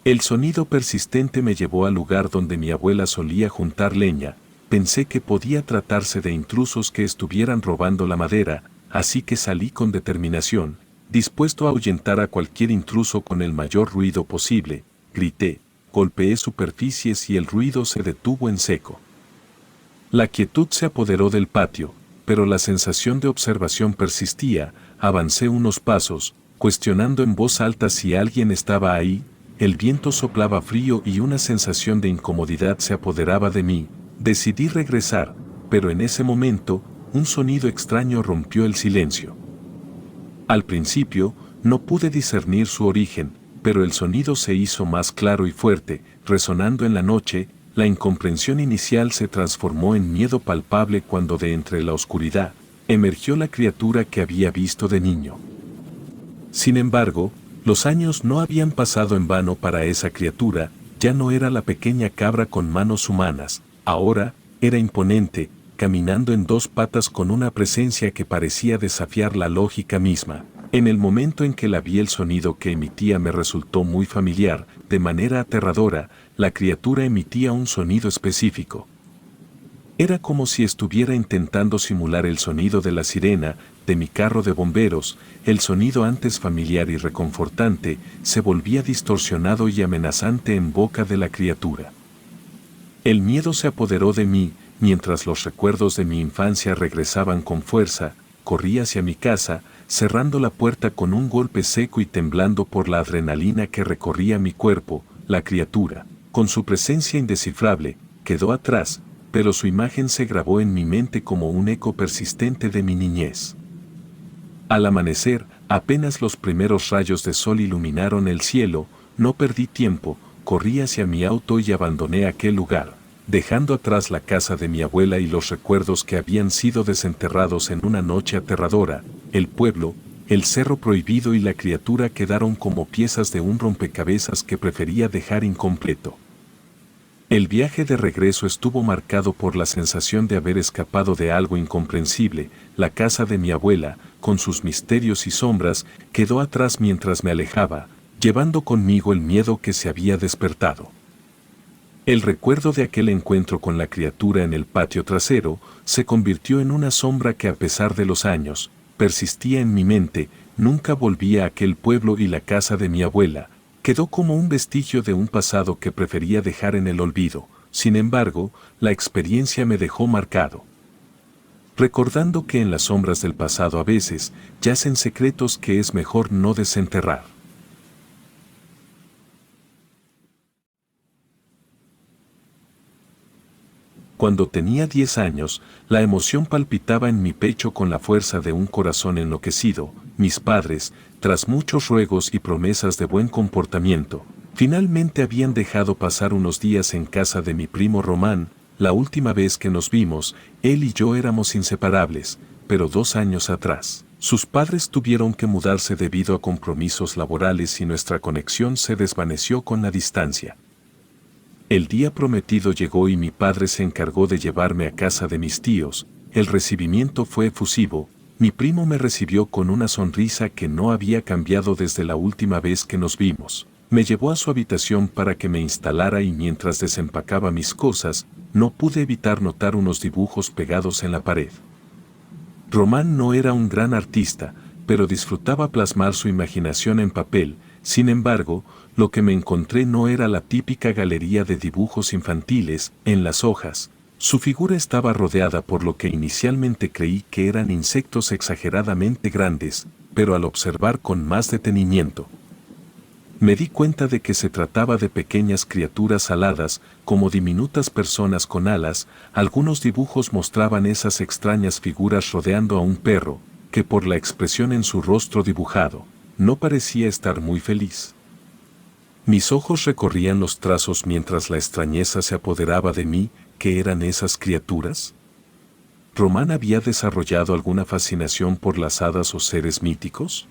El sonido persistente me llevó al lugar donde mi abuela solía juntar leña. Pensé que podía tratarse de intrusos que estuvieran robando la madera, así que salí con determinación, dispuesto a ahuyentar a cualquier intruso con el mayor ruido posible. Grité, golpeé superficies y el ruido se detuvo en seco. La quietud se apoderó del patio, pero la sensación de observación persistía. Avancé unos pasos, cuestionando en voz alta si alguien estaba ahí. El viento soplaba frío y una sensación de incomodidad se apoderaba de mí. Decidí regresar, pero en ese momento, un sonido extraño rompió el silencio. Al principio, no pude discernir su origen, pero el sonido se hizo más claro y fuerte, resonando en la noche. La incomprensión inicial se transformó en miedo palpable cuando de entre la oscuridad emergió la criatura que había visto de niño. Sin embargo, los años no habían pasado en vano para esa criatura. Ya no era la pequeña cabra con manos humanas, ahora era imponente, caminando en dos patas con una presencia que parecía desafiar la lógica misma. En el momento en que la vi, el sonido que emitía me resultó muy familiar. De manera aterradora, la criatura emitía un sonido específico. Era como si estuviera intentando simular el sonido de la sirena, de mi carro de bomberos. El sonido antes familiar y reconfortante se volvía distorsionado y amenazante en boca de la criatura. El miedo se apoderó de mí, mientras los recuerdos de mi infancia regresaban con fuerza. Corrí hacia mi casa, cerrando la puerta con un golpe seco y temblando por la adrenalina que recorría mi cuerpo. La criatura, con su presencia indescifrable, quedó atrás, pero su imagen se grabó en mi mente como un eco persistente de mi niñez. Al amanecer, apenas los primeros rayos de sol iluminaron el cielo, no perdí tiempo, corrí hacia mi auto y abandoné aquel lugar, dejando atrás la casa de mi abuela y los recuerdos que habían sido desenterrados en una noche aterradora. El pueblo, el cerro prohibido y la criatura quedaron como piezas de un rompecabezas que prefería dejar incompleto. El viaje de regreso estuvo marcado por la sensación de haber escapado de algo incomprensible. La casa de mi abuela, con sus misterios y sombras, quedó atrás mientras me alejaba, llevando conmigo el miedo que se había despertado. El recuerdo de aquel encuentro con la criatura en el patio trasero se convirtió en una sombra que, a pesar de los años, persistía en mi mente. Nunca volví a aquel pueblo y la casa de mi abuela quedó como un vestigio de un pasado que prefería dejar en el olvido. Sin embargo, la experiencia me dejó marcado, recordando que en las sombras del pasado a veces yacen secretos que es mejor no desenterrar. Cuando tenía 10 años, la emoción palpitaba en mi pecho con la fuerza de un corazón enloquecido. Mis padres, tras muchos ruegos y promesas de buen comportamiento, finalmente habían dejado pasar unos días en casa de mi primo Román. La última vez que nos vimos, él y yo éramos inseparables, pero 2 años atrás, sus padres tuvieron que mudarse debido a compromisos laborales y nuestra conexión se desvaneció con la distancia. El día prometido llegó y mi padre se encargó de llevarme a casa de mis tíos. El recibimiento fue efusivo. Mi primo me recibió con una sonrisa que no había cambiado desde la última vez que nos vimos. Me llevó a su habitación para que me instalara y mientras desempacaba mis cosas, no pude evitar notar unos dibujos pegados en la pared. Román no era un gran artista, pero disfrutaba plasmar su imaginación en papel. Sin embargo, lo que me encontré no era la típica galería de dibujos infantiles. En las hojas, su figura estaba rodeada por lo que inicialmente creí que eran insectos exageradamente grandes, pero al observar con más detenimiento, me di cuenta de que se trataba de pequeñas criaturas aladas, como diminutas personas con alas. Algunos dibujos mostraban esas extrañas figuras rodeando a un perro, que por la expresión en su rostro dibujado, no parecía estar muy feliz. Mis ojos recorrían los trazos mientras la extrañeza se apoderaba de mí. ¿Qué eran esas criaturas? ¿Román había desarrollado alguna fascinación por las hadas o seres míticos?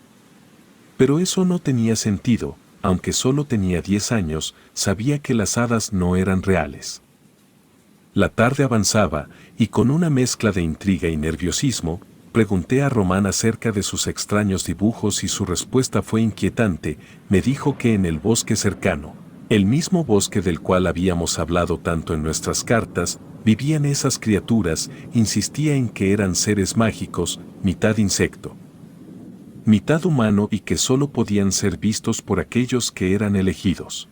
Pero eso no tenía sentido. Aunque solo tenía 10 años, sabía que las hadas no eran reales. La tarde avanzaba, y con una mezcla de intriga y nerviosismo, pregunté a Román acerca de sus extraños dibujos y su respuesta fue inquietante. Me dijo que en el bosque cercano, el mismo bosque del cual habíamos hablado tanto en nuestras cartas, vivían esas criaturas. Insistía en que eran seres mágicos, mitad insecto, mitad humano y que solo podían ser vistos por aquellos que eran elegidos.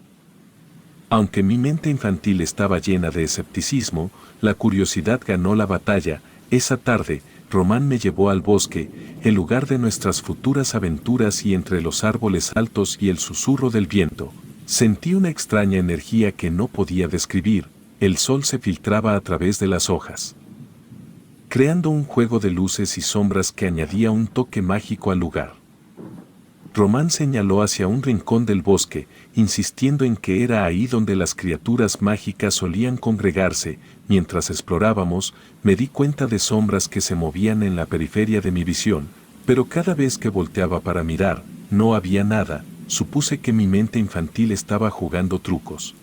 Aunque mi mente infantil estaba llena de escepticismo, la curiosidad ganó la batalla. Esa tarde, Román me llevó al bosque, el lugar de nuestras futuras aventuras, y entre los árboles altos y el susurro del viento, sentí una extraña energía que no podía describir. El sol se filtraba a través de las hojas, creando un juego de luces y sombras que añadía un toque mágico al lugar. Román señaló hacia un rincón del bosque, insistiendo en que era ahí donde las criaturas mágicas solían congregarse. Mientras explorábamos, me di cuenta de sombras que se movían en la periferia de mi visión, pero cada vez que volteaba para mirar, no había nada. Supuse que mi mente infantil estaba jugando trucos.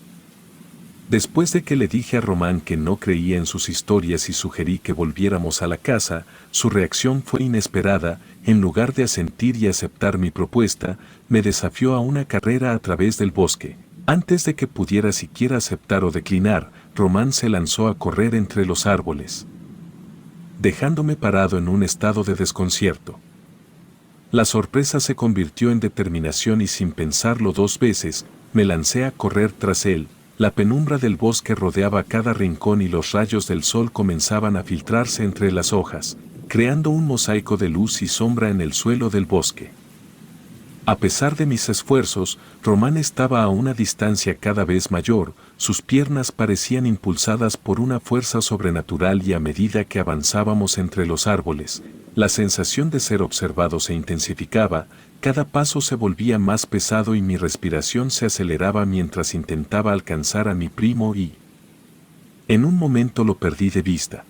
Después de que le dije a Román que no creía en sus historias y sugerí que volviéramos a la casa, su reacción fue inesperada. En lugar de asentir y aceptar mi propuesta, me desafió a una carrera a través del bosque. Antes de que pudiera siquiera aceptar o declinar, Román se lanzó a correr entre los árboles, dejándome parado en un estado de desconcierto. La sorpresa se convirtió en determinación y sin pensarlo 2 veces, me lancé a correr tras él. La penumbra del bosque rodeaba cada rincón y los rayos del sol comenzaban a filtrarse entre las hojas, creando un mosaico de luz y sombra en el suelo del bosque. A pesar de mis esfuerzos, Román estaba a una distancia cada vez mayor, sus piernas parecían impulsadas por una fuerza sobrenatural y a medida que avanzábamos entre los árboles, la sensación de ser observado se intensificaba, cada paso se volvía más pesado y mi respiración se aceleraba mientras intentaba alcanzar a mi primo y... En un momento lo perdí de vista.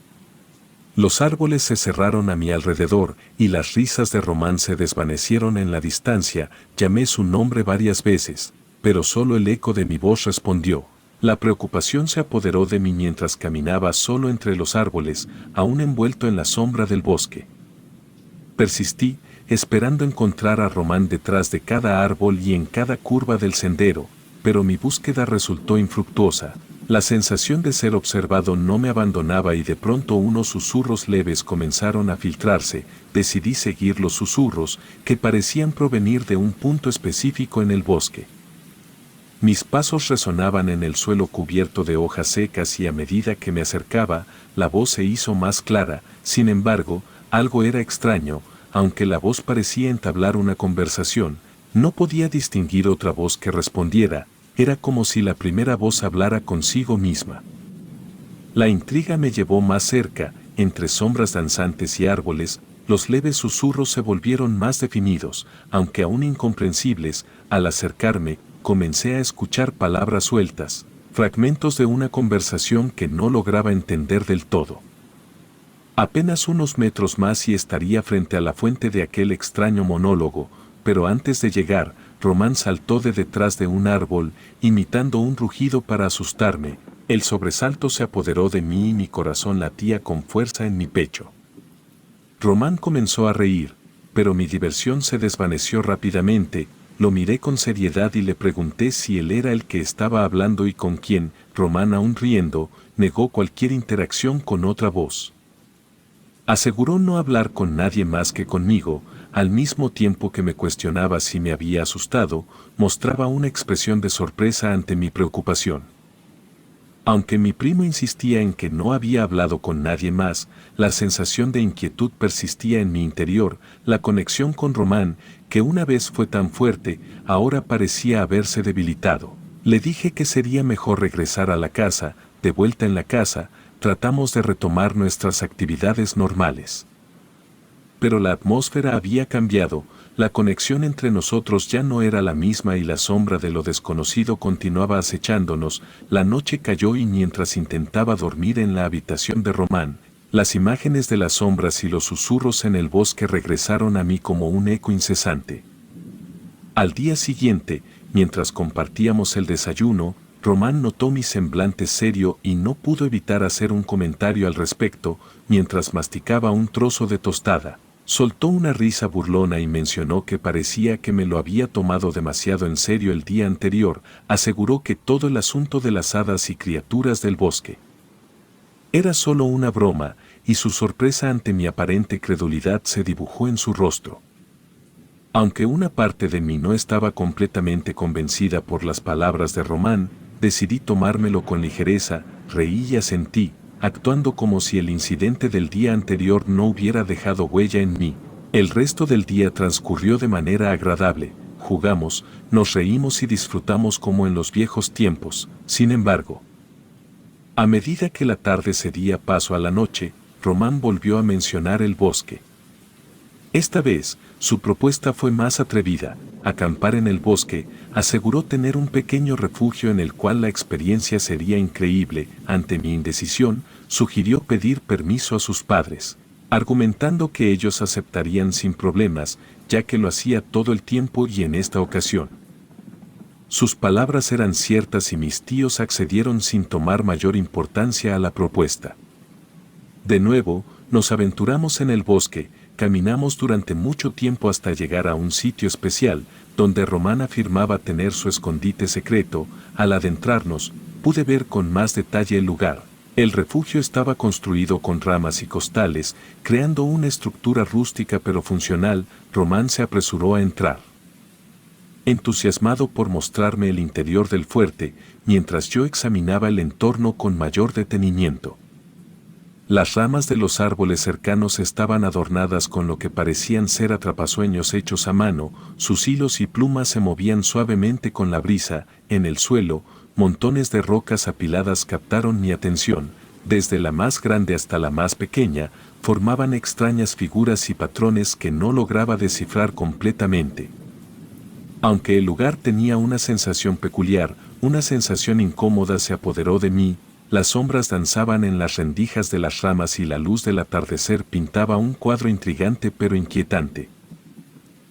Los árboles se cerraron a mi alrededor y las risas de Román se desvanecieron en la distancia. Llamé su nombre varias veces, pero solo el eco de mi voz respondió. La preocupación se apoderó de mí mientras caminaba solo entre los árboles, aún envuelto en la sombra del bosque. Persistí, esperando encontrar a Román detrás de cada árbol y en cada curva del sendero, pero mi búsqueda resultó infructuosa. La sensación de ser observado no me abandonaba y de pronto unos susurros leves comenzaron a filtrarse. Decidí seguir los susurros, que parecían provenir de un punto específico en el bosque. Mis pasos resonaban en el suelo cubierto de hojas secas y a medida que me acercaba, la voz se hizo más clara. Sin embargo, algo era extraño, aunque la voz parecía entablar una conversación, no podía distinguir otra voz que respondiera. Era como si la primera voz hablara consigo misma. La intriga me llevó más cerca, entre sombras danzantes y árboles, los leves susurros se volvieron más definidos, aunque aún incomprensibles. Al acercarme, comencé a escuchar palabras sueltas, fragmentos de una conversación que no lograba entender del todo. Apenas unos metros más y estaría frente a la fuente de aquel extraño monólogo, pero antes de llegar, Román saltó de detrás de un árbol, imitando un rugido para asustarme. El sobresalto se apoderó de mí y mi corazón latía con fuerza en mi pecho. Román comenzó a reír, pero mi diversión se desvaneció rápidamente. Lo miré con seriedad y le pregunté si él era el que estaba hablando y con quién. Román, aún riendo, negó cualquier interacción con otra voz. Aseguró no hablar con nadie más que conmigo. Al mismo tiempo que me cuestionaba si me había asustado, mostraba una expresión de sorpresa ante mi preocupación. Aunque mi primo insistía en que no había hablado con nadie más, la sensación de inquietud persistía en mi interior. La conexión con Román, que una vez fue tan fuerte, ahora parecía haberse debilitado. Le dije que sería mejor regresar a la casa. De vuelta en la casa, tratamos de retomar nuestras actividades normales. Pero la atmósfera había cambiado, la conexión entre nosotros ya no era la misma y la sombra de lo desconocido continuaba acechándonos. La noche cayó y mientras intentaba dormir en la habitación de Román, las imágenes de las sombras y los susurros en el bosque regresaron a mí como un eco incesante. Al día siguiente, mientras compartíamos el desayuno, Román notó mi semblante serio y no pudo evitar hacer un comentario al respecto. Mientras masticaba un trozo de tostada, soltó una risa burlona y mencionó que parecía que me lo había tomado demasiado en serio el día anterior. Aseguró que todo el asunto de las hadas y criaturas del bosque era solo una broma, y su sorpresa ante mi aparente credulidad se dibujó en su rostro. Aunque una parte de mí no estaba completamente convencida por las palabras de Román, decidí tomármelo con ligereza. Reí y asentí, actuando como si el incidente del día anterior no hubiera dejado huella en mí. El resto del día transcurrió de manera agradable. Jugamos, nos reímos y disfrutamos como en los viejos tiempos. Sin embargo, a medida que la tarde cedía paso a la noche, Román volvió a mencionar el bosque. Esta vez, su propuesta fue más atrevida. Acampar en el bosque. Aseguró tener un pequeño refugio en el cual la experiencia sería increíble. Ante mi indecisión, sugirió pedir permiso a sus padres, argumentando que ellos aceptarían sin problemas, ya que lo hacía todo el tiempo y en esta ocasión. Sus palabras eran ciertas y mis tíos accedieron sin tomar mayor importancia a la propuesta. De nuevo, nos aventuramos en el bosque. Caminamos durante mucho tiempo hasta llegar a un sitio especial, donde Román afirmaba tener su escondite secreto. Al adentrarnos, pude ver con más detalle el lugar. El refugio estaba construido con ramas y costales, creando una estructura rústica pero funcional. Román se apresuró a entrar, entusiasmado por mostrarme el interior del fuerte, mientras yo examinaba el entorno con mayor detenimiento. Las ramas de los árboles cercanos estaban adornadas con lo que parecían ser atrapasueños hechos a mano, sus hilos y plumas se movían suavemente con la brisa. En el suelo, montones de rocas apiladas captaron mi atención, desde la más grande hasta la más pequeña, formaban extrañas figuras y patrones que no lograba descifrar completamente. Aunque el lugar tenía una sensación peculiar, una sensación incómoda se apoderó de mí. Las sombras danzaban en las rendijas de las ramas y la luz del atardecer pintaba un cuadro intrigante pero inquietante.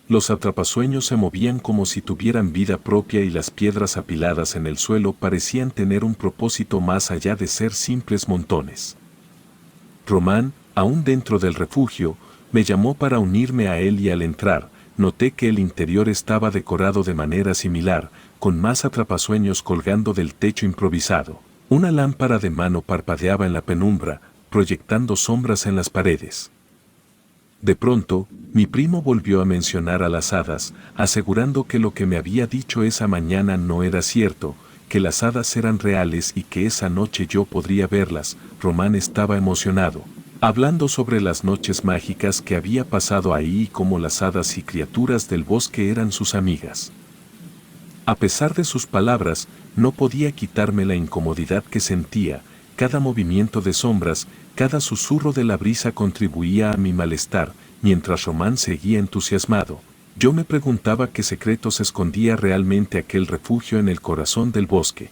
Los atrapasueños se movían como si tuvieran vida propia y las piedras apiladas en el suelo parecían tener un propósito más allá de ser simples montones. Román, aún dentro del refugio, me llamó para unirme a él y al entrar, noté que el interior estaba decorado de manera similar, con más atrapasueños colgando del techo improvisado. Una lámpara de mano parpadeaba en la penumbra, proyectando sombras en las paredes. De pronto, mi primo volvió a mencionar a las hadas, asegurando que lo que me había dicho esa mañana no era cierto, que las hadas eran reales y que esa noche yo podría verlas. Román estaba emocionado, hablando sobre las noches mágicas que había pasado ahí y cómo las hadas y criaturas del bosque eran sus amigas. A pesar de sus palabras, no podía quitarme la incomodidad que sentía. Cada movimiento de sombras, cada susurro de la brisa contribuía a mi malestar. Mientras Román seguía entusiasmado, yo me preguntaba qué secretos escondía realmente aquel refugio en el corazón del bosque.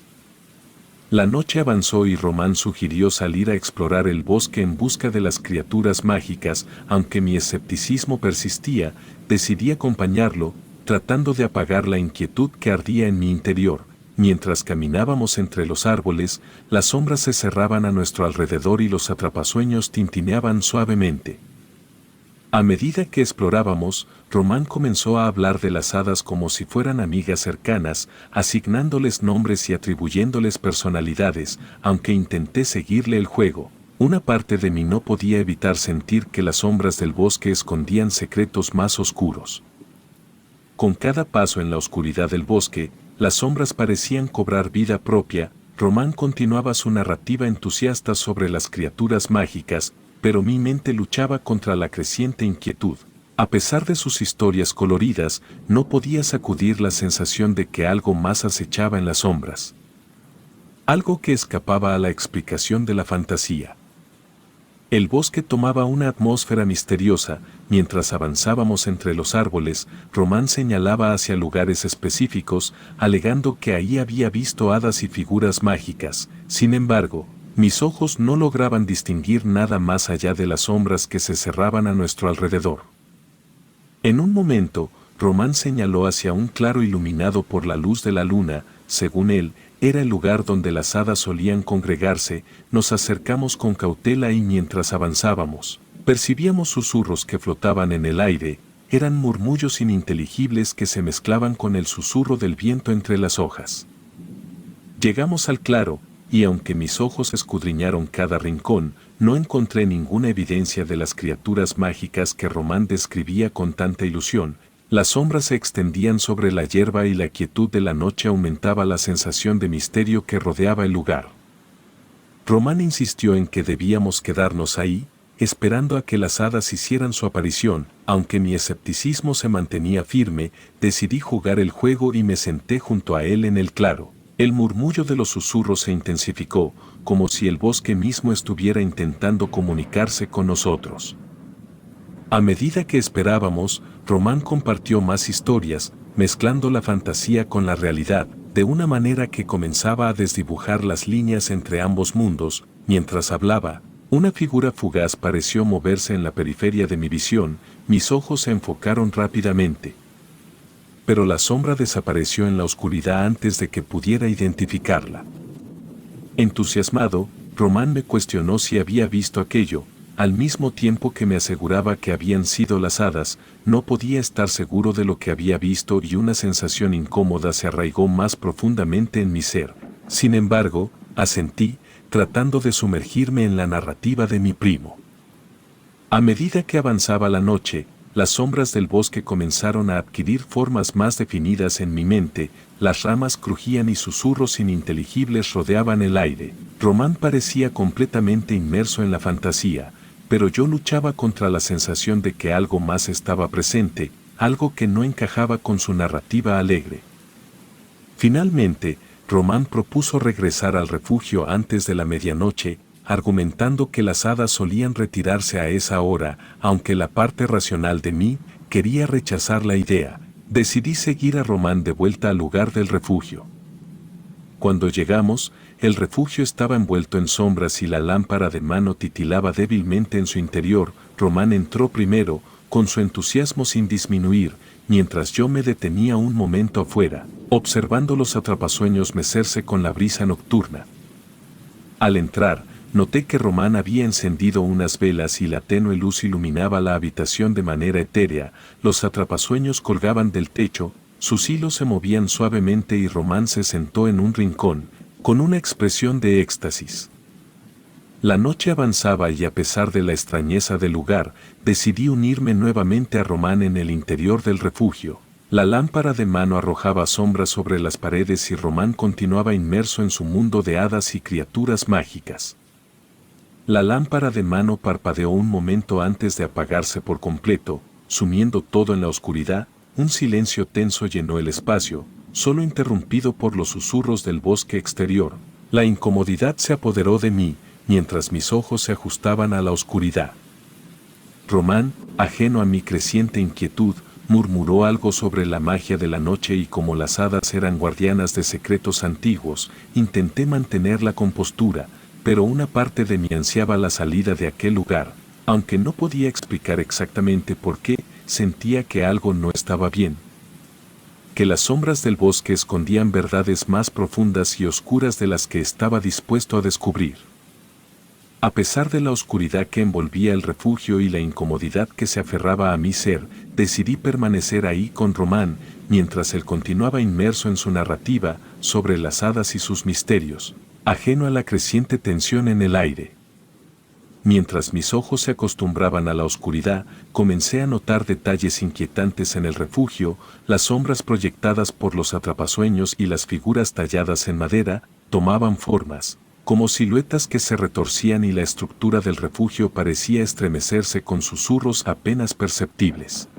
La noche avanzó y Román sugirió salir a explorar el bosque en busca de las criaturas mágicas. Aunque mi escepticismo persistía, decidí acompañarlo, tratando de apagar la inquietud que ardía en mi interior. Mientras caminábamos entre los árboles, las sombras se cerraban a nuestro alrededor y los atrapasueños tintineaban suavemente. A medida que explorábamos, Román comenzó a hablar de las hadas como si fueran amigas cercanas, asignándoles nombres y atribuyéndoles personalidades. Aunque intenté seguirle el juego, una parte de mí no podía evitar sentir que las sombras del bosque escondían secretos más oscuros. Con cada paso en la oscuridad del bosque, las sombras parecían cobrar vida propia. Román continuaba su narrativa entusiasta sobre las criaturas mágicas, pero mi mente luchaba contra la creciente inquietud. A pesar de sus historias coloridas, no podía sacudir la sensación de que algo más acechaba en las sombras. Algo que escapaba a la explicación de la fantasía. El bosque tomaba una atmósfera misteriosa. Mientras avanzábamos entre los árboles, Román señalaba hacia lugares específicos, alegando que ahí había visto hadas y figuras mágicas. Sin embargo, mis ojos no lograban distinguir nada más allá de las sombras que se cerraban a nuestro alrededor. En un momento, Román señaló hacia un claro iluminado por la luz de la luna. Según él, era el lugar donde las hadas solían congregarse. Nos acercamos con cautela y mientras avanzábamos, percibíamos susurros que flotaban en el aire. Eran murmullos ininteligibles que se mezclaban con el susurro del viento entre las hojas. Llegamos al claro, y aunque mis ojos escudriñaron cada rincón, no encontré ninguna evidencia de las criaturas mágicas que Román describía con tanta ilusión. Las sombras se extendían sobre la hierba y la quietud de la noche aumentaba la sensación de misterio que rodeaba el lugar. Román insistió en que debíamos quedarnos ahí, esperando a que las hadas hicieran su aparición. Aunque mi escepticismo se mantenía firme, decidí jugar el juego y me senté junto a él en el claro. El murmullo de los susurros se intensificó, como si el bosque mismo estuviera intentando comunicarse con nosotros. A medida que esperábamos, Román compartió más historias, mezclando la fantasía con la realidad, de una manera que comenzaba a desdibujar las líneas entre ambos mundos. Mientras hablaba, una figura fugaz pareció moverse en la periferia de mi visión. Mis ojos se enfocaron rápidamente. Pero la sombra desapareció en la oscuridad antes de que pudiera identificarla. Entusiasmado, Román me cuestionó si había visto aquello. Al mismo tiempo que me aseguraba que habían sido las hadas, no podía estar seguro de lo que había visto y una sensación incómoda se arraigó más profundamente en mi ser. Sin embargo, asentí, tratando de sumergirme en la narrativa de mi primo. A medida que avanzaba la noche, las sombras del bosque comenzaron a adquirir formas más definidas en mi mente, las ramas crujían y susurros ininteligibles rodeaban el aire. Román parecía completamente inmerso en la fantasía, pero yo luchaba contra la sensación de que algo más estaba presente, algo que no encajaba con su narrativa alegre. Finalmente, Román propuso regresar al refugio antes de la medianoche, argumentando que las hadas solían retirarse a esa hora, aunque la parte racional de mí quería rechazar la idea. Decidí seguir a Román de vuelta al lugar del refugio. Cuando llegamos, el refugio estaba envuelto en sombras y la lámpara de mano titilaba débilmente en su interior. Román entró primero, con su entusiasmo sin disminuir, mientras yo me detenía un momento afuera, observando los atrapasueños mecerse con la brisa nocturna. Al entrar, noté que Román había encendido unas velas y la tenue luz iluminaba la habitación de manera etérea. Los atrapasueños colgaban del techo, sus hilos se movían suavemente y Román se sentó en un rincón, con una expresión de éxtasis. La noche avanzaba y a pesar de la extrañeza del lugar, decidí unirme nuevamente a Román en el interior del refugio. La lámpara de mano arrojaba sombras sobre las paredes y Román continuaba inmerso en su mundo de hadas y criaturas mágicas. La lámpara de mano parpadeó un momento antes de apagarse por completo, sumiendo todo en la oscuridad. Un silencio tenso llenó el espacio, solo interrumpido por los susurros del bosque exterior. La incomodidad se apoderó de mí, mientras mis ojos se ajustaban a la oscuridad. Román, ajeno a mi creciente inquietud, murmuró algo sobre la magia de la noche y como las hadas eran guardianas de secretos antiguos, intenté mantener la compostura, pero una parte de mí ansiaba la salida de aquel lugar, aunque no podía explicar exactamente por qué, sentía que algo no estaba bien. Que las sombras del bosque escondían verdades más profundas y oscuras de las que estaba dispuesto a descubrir. A pesar de la oscuridad que envolvía el refugio y la incomodidad que se aferraba a mi ser, decidí permanecer ahí con Román, mientras él continuaba inmerso en su narrativa sobre las hadas y sus misterios, ajeno a la creciente tensión en el aire. Mientras mis ojos se acostumbraban a la oscuridad, comencé a notar detalles inquietantes en el refugio, las sombras proyectadas por los atrapasueños y las figuras talladas en madera, tomaban formas, como siluetas que se retorcían y la estructura del refugio parecía estremecerse con susurros apenas perceptibles.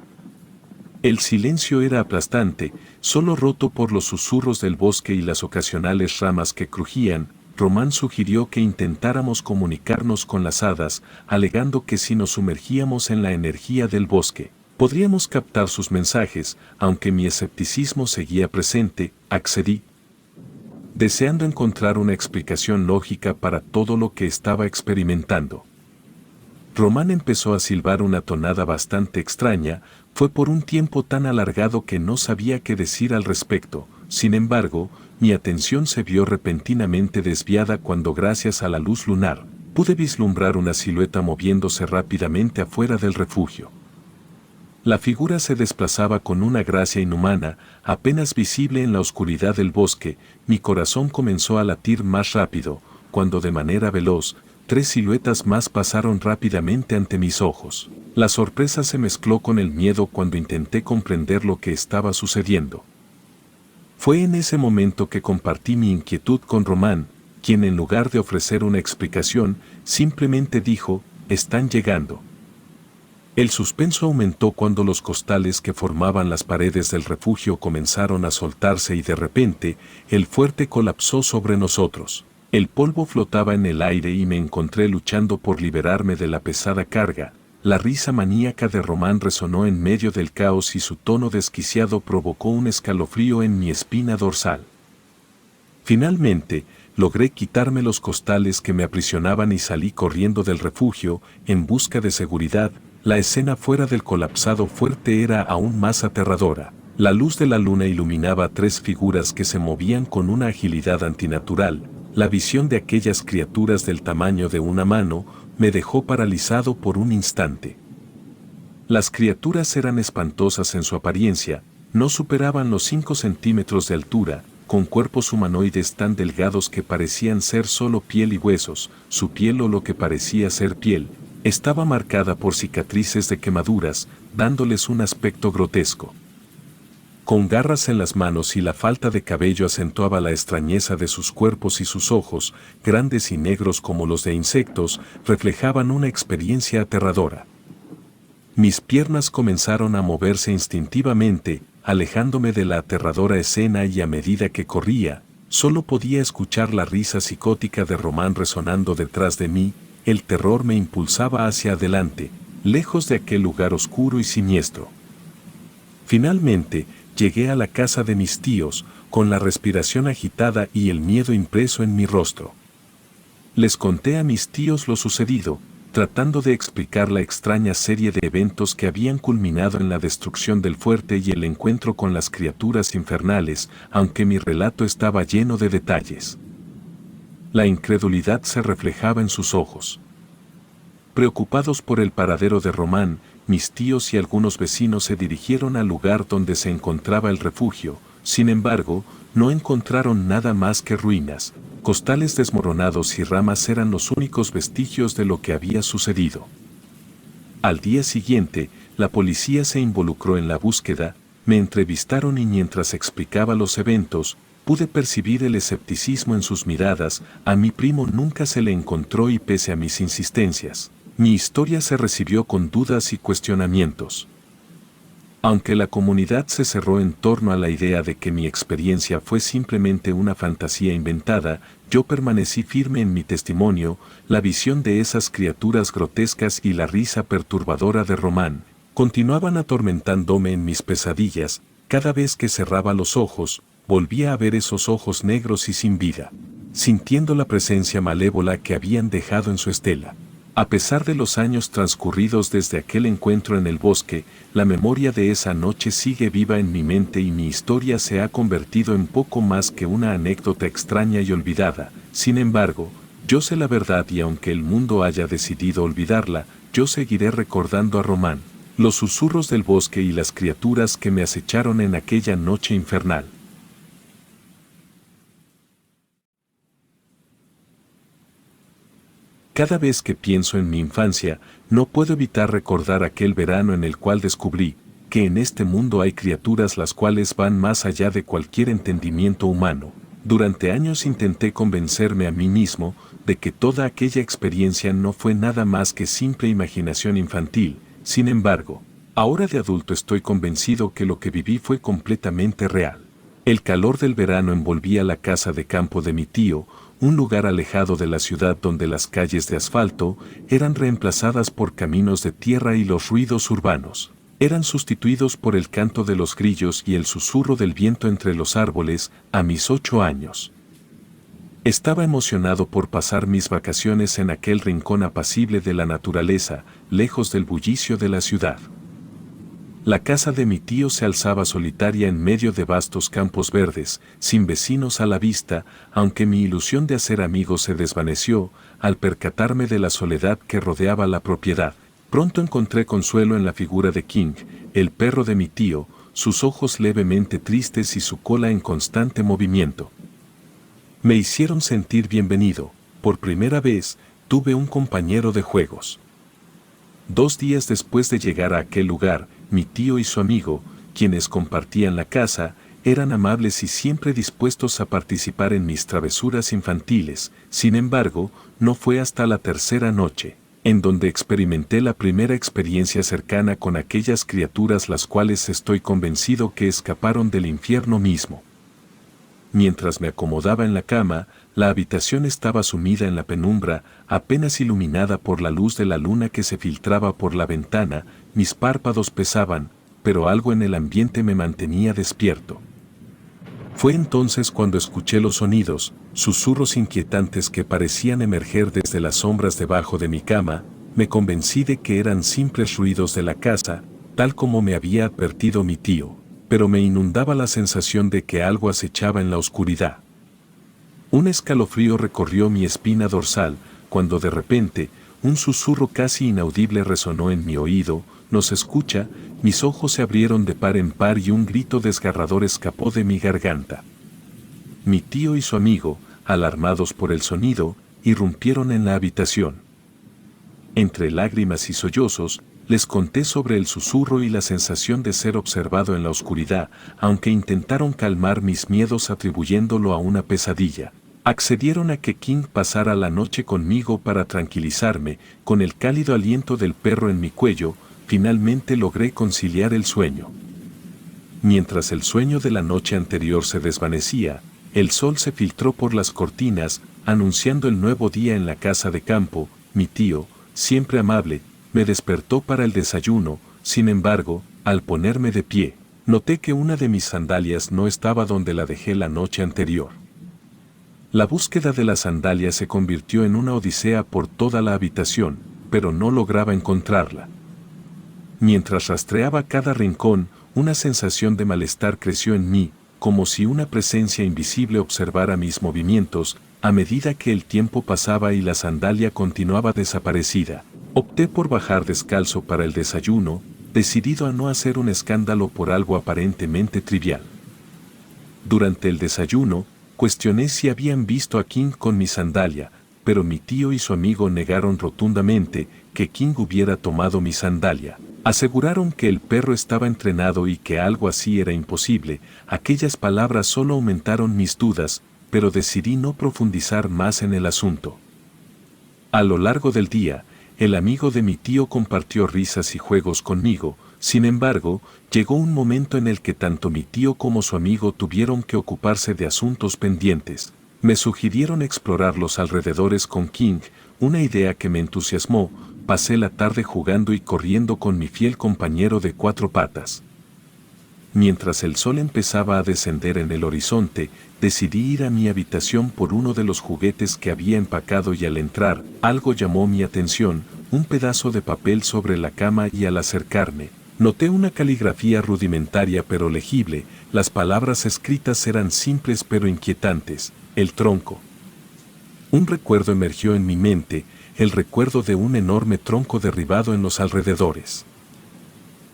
El silencio era aplastante, solo roto por los susurros del bosque y las ocasionales ramas que crujían. Román sugirió que intentáramos comunicarnos con las hadas, alegando que si nos sumergíamos en la energía del bosque, podríamos captar sus mensajes. Aunque mi escepticismo seguía presente, accedí, deseando encontrar una explicación lógica para todo lo que estaba experimentando. Román empezó a silbar una tonada bastante extraña. Fue por un tiempo tan alargado que no sabía qué decir al respecto. Sin embargo, mi atención se vio repentinamente desviada cuando, gracias a la luz lunar, pude vislumbrar una silueta moviéndose rápidamente afuera del refugio. La figura se desplazaba con una gracia inhumana, apenas visible en la oscuridad del bosque. Mi corazón comenzó a latir más rápido, cuando de manera veloz, 3 siluetas más pasaron rápidamente ante mis ojos. La sorpresa se mezcló con el miedo cuando intenté comprender lo que estaba sucediendo. Fue en ese momento que compartí mi inquietud con Román, quien en lugar de ofrecer una explicación, simplemente dijo: «Están llegando». El suspenso aumentó cuando los costales que formaban las paredes del refugio comenzaron a soltarse y de repente, el fuerte colapsó sobre nosotros. El polvo flotaba en el aire y me encontré luchando por liberarme de la pesada carga. La risa maníaca de Román resonó en medio del caos y su tono desquiciado provocó un escalofrío en mi espina dorsal. Finalmente, logré quitarme los costales que me aprisionaban y salí corriendo del refugio, en busca de seguridad. La escena fuera del colapsado fuerte era aún más aterradora. La luz de la luna iluminaba 3 figuras que se movían con una agilidad antinatural. La visión de aquellas criaturas del tamaño de una mano me dejó paralizado por un instante. Las criaturas eran espantosas en su apariencia, no superaban los 5 centímetros de altura, con cuerpos humanoides tan delgados que parecían ser solo piel y huesos. Su piel, o lo que parecía ser piel, Estaba marcada por cicatrices de quemaduras, dándoles un aspecto grotesco. Con garras en las manos y la falta de cabello acentuaba la extrañeza de sus cuerpos y sus ojos, grandes y negros como los de insectos, reflejaban una experiencia aterradora. Mis piernas comenzaron a moverse instintivamente, alejándome de la aterradora escena y a medida que corría, solo podía escuchar la risa psicótica de Román resonando detrás de mí, el terror me impulsaba hacia adelante, lejos de aquel lugar oscuro y siniestro. Finalmente, llegué a la casa de mis tíos, con la respiración agitada y el miedo impreso en mi rostro. Les conté a mis tíos lo sucedido, tratando de explicar la extraña serie de eventos que habían culminado en la destrucción del fuerte y el encuentro con las criaturas infernales, aunque mi relato estaba lleno de detalles. La incredulidad se reflejaba en sus ojos. Preocupados por el paradero de Román, mis tíos y algunos vecinos se dirigieron al lugar donde se encontraba el refugio. Sin embargo, no encontraron nada más que ruinas, costales desmoronados y ramas eran los únicos vestigios de lo que había sucedido. Al día siguiente, la policía se involucró en la búsqueda, me entrevistaron y mientras explicaba los eventos, pude percibir el escepticismo en sus miradas. A mi primo nunca se le encontró y pese a mis insistencias, mi historia se recibió con dudas y cuestionamientos. Aunque la comunidad se cerró en torno a la idea de que mi experiencia fue simplemente una fantasía inventada, yo permanecí firme en mi testimonio. La visión de esas criaturas grotescas y la risa perturbadora de Román continuaban atormentándome en mis pesadillas. Cada vez que cerraba los ojos, volvía a ver esos ojos negros y sin vida, sintiendo la presencia malévola que habían dejado en su estela. A pesar de los años transcurridos desde aquel encuentro en el bosque, la memoria de esa noche sigue viva en mi mente y mi historia se ha convertido en poco más que una anécdota extraña y olvidada. Sin embargo, yo sé la verdad y aunque el mundo haya decidido olvidarla, yo seguiré recordando a Román, los susurros del bosque y las criaturas que me acecharon en aquella noche infernal. Cada vez que pienso en mi infancia, no puedo evitar recordar aquel verano en el cual descubrí que en este mundo hay criaturas las cuales van más allá de cualquier entendimiento humano. Durante años intenté convencerme a mí mismo de que toda aquella experiencia no fue nada más que simple imaginación infantil. Sin embargo, ahora de adulto estoy convencido que lo que viví fue completamente real. El calor del verano envolvía la casa de campo de mi tío, un lugar alejado de la ciudad donde las calles de asfalto eran reemplazadas por caminos de tierra y los ruidos urbanos eran sustituidos por el canto de los grillos y el susurro del viento entre los árboles. A mis 8 años, estaba emocionado por pasar mis vacaciones en aquel rincón apacible de la naturaleza, lejos del bullicio de la ciudad. La casa de mi tío se alzaba solitaria en medio de vastos campos verdes, sin vecinos a la vista, aunque mi ilusión de hacer amigos se desvaneció al percatarme de la soledad que rodeaba la propiedad. Pronto encontré consuelo en la figura de King, el perro de mi tío, sus ojos levemente tristes y su cola en constante movimiento. Me hicieron sentir bienvenido. Por primera vez, tuve un compañero de juegos. 2 días después de llegar a aquel lugar, mi tío y su amigo, quienes compartían la casa, eran amables y siempre dispuestos a participar en mis travesuras infantiles. Sin embargo, no fue hasta la tercera noche, en donde experimenté la primera experiencia cercana con aquellas criaturas las cuales estoy convencido que escaparon del infierno mismo. Mientras me acomodaba en la cama, la habitación estaba sumida en la penumbra, apenas iluminada por la luz de la luna que se filtraba por la ventana. Mis párpados pesaban, pero algo en el ambiente me mantenía despierto. Fue entonces cuando escuché los sonidos, susurros inquietantes que parecían emerger desde las sombras debajo de mi cama. Me convencí de que eran simples ruidos de la casa, tal como me había advertido mi tío, pero me inundaba la sensación de que algo acechaba en la oscuridad. Un escalofrío recorrió mi espina dorsal, cuando de repente, un susurro casi inaudible resonó en mi oído. ¿Nos escucha? Mis ojos se abrieron de par en par y un grito desgarrador escapó de mi garganta. Mi tío y su amigo, alarmados por el sonido, irrumpieron en la habitación. Entre lágrimas y sollozos, les conté sobre el susurro y la sensación de ser observado en la oscuridad, aunque intentaron calmar mis miedos atribuyéndolo a una pesadilla. Accedieron a que King pasara la noche conmigo para tranquilizarme. Con el cálido aliento del perro en mi cuello, finalmente logré conciliar el sueño. Mientras el sueño de la noche anterior se desvanecía, el sol se filtró por las cortinas, anunciando el nuevo día en la casa de campo. Mi tío, siempre amable, me despertó para el desayuno. Sin embargo, al ponerme de pie, noté que una de mis sandalias no estaba donde la dejé la noche anterior. La búsqueda de la sandalia se convirtió en una odisea por toda la habitación, pero no lograba encontrarla. Mientras rastreaba cada rincón, una sensación de malestar creció en mí, como si una presencia invisible observara mis movimientos. A medida que el tiempo pasaba y la sandalia continuaba desaparecida, opté por bajar descalzo para el desayuno, decidido a no hacer un escándalo por algo aparentemente trivial. Durante el desayuno, cuestioné si habían visto a King con mi sandalia, pero mi tío y su amigo negaron rotundamente que King hubiera tomado mi sandalia. Aseguraron que el perro estaba entrenado y que algo así era imposible. Aquellas palabras solo aumentaron mis dudas, pero decidí no profundizar más en el asunto. A lo largo del día, el amigo de mi tío compartió risas y juegos conmigo. Sin embargo, llegó un momento en el que tanto mi tío como su amigo tuvieron que ocuparse de asuntos pendientes. Me sugirieron explorar los alrededores con King, una idea que me entusiasmó. Pasé la tarde jugando y corriendo con mi fiel compañero de 4 patas. Mientras el sol empezaba a descender en el horizonte, decidí ir a mi habitación por uno de los juguetes que había empacado y al entrar, algo llamó mi atención, un pedazo de papel sobre la cama y al acercarme, noté una caligrafía rudimentaria pero legible. Las palabras escritas eran simples pero inquietantes. El tronco. Un recuerdo emergió en mi mente, el recuerdo de un enorme tronco derribado en los alrededores.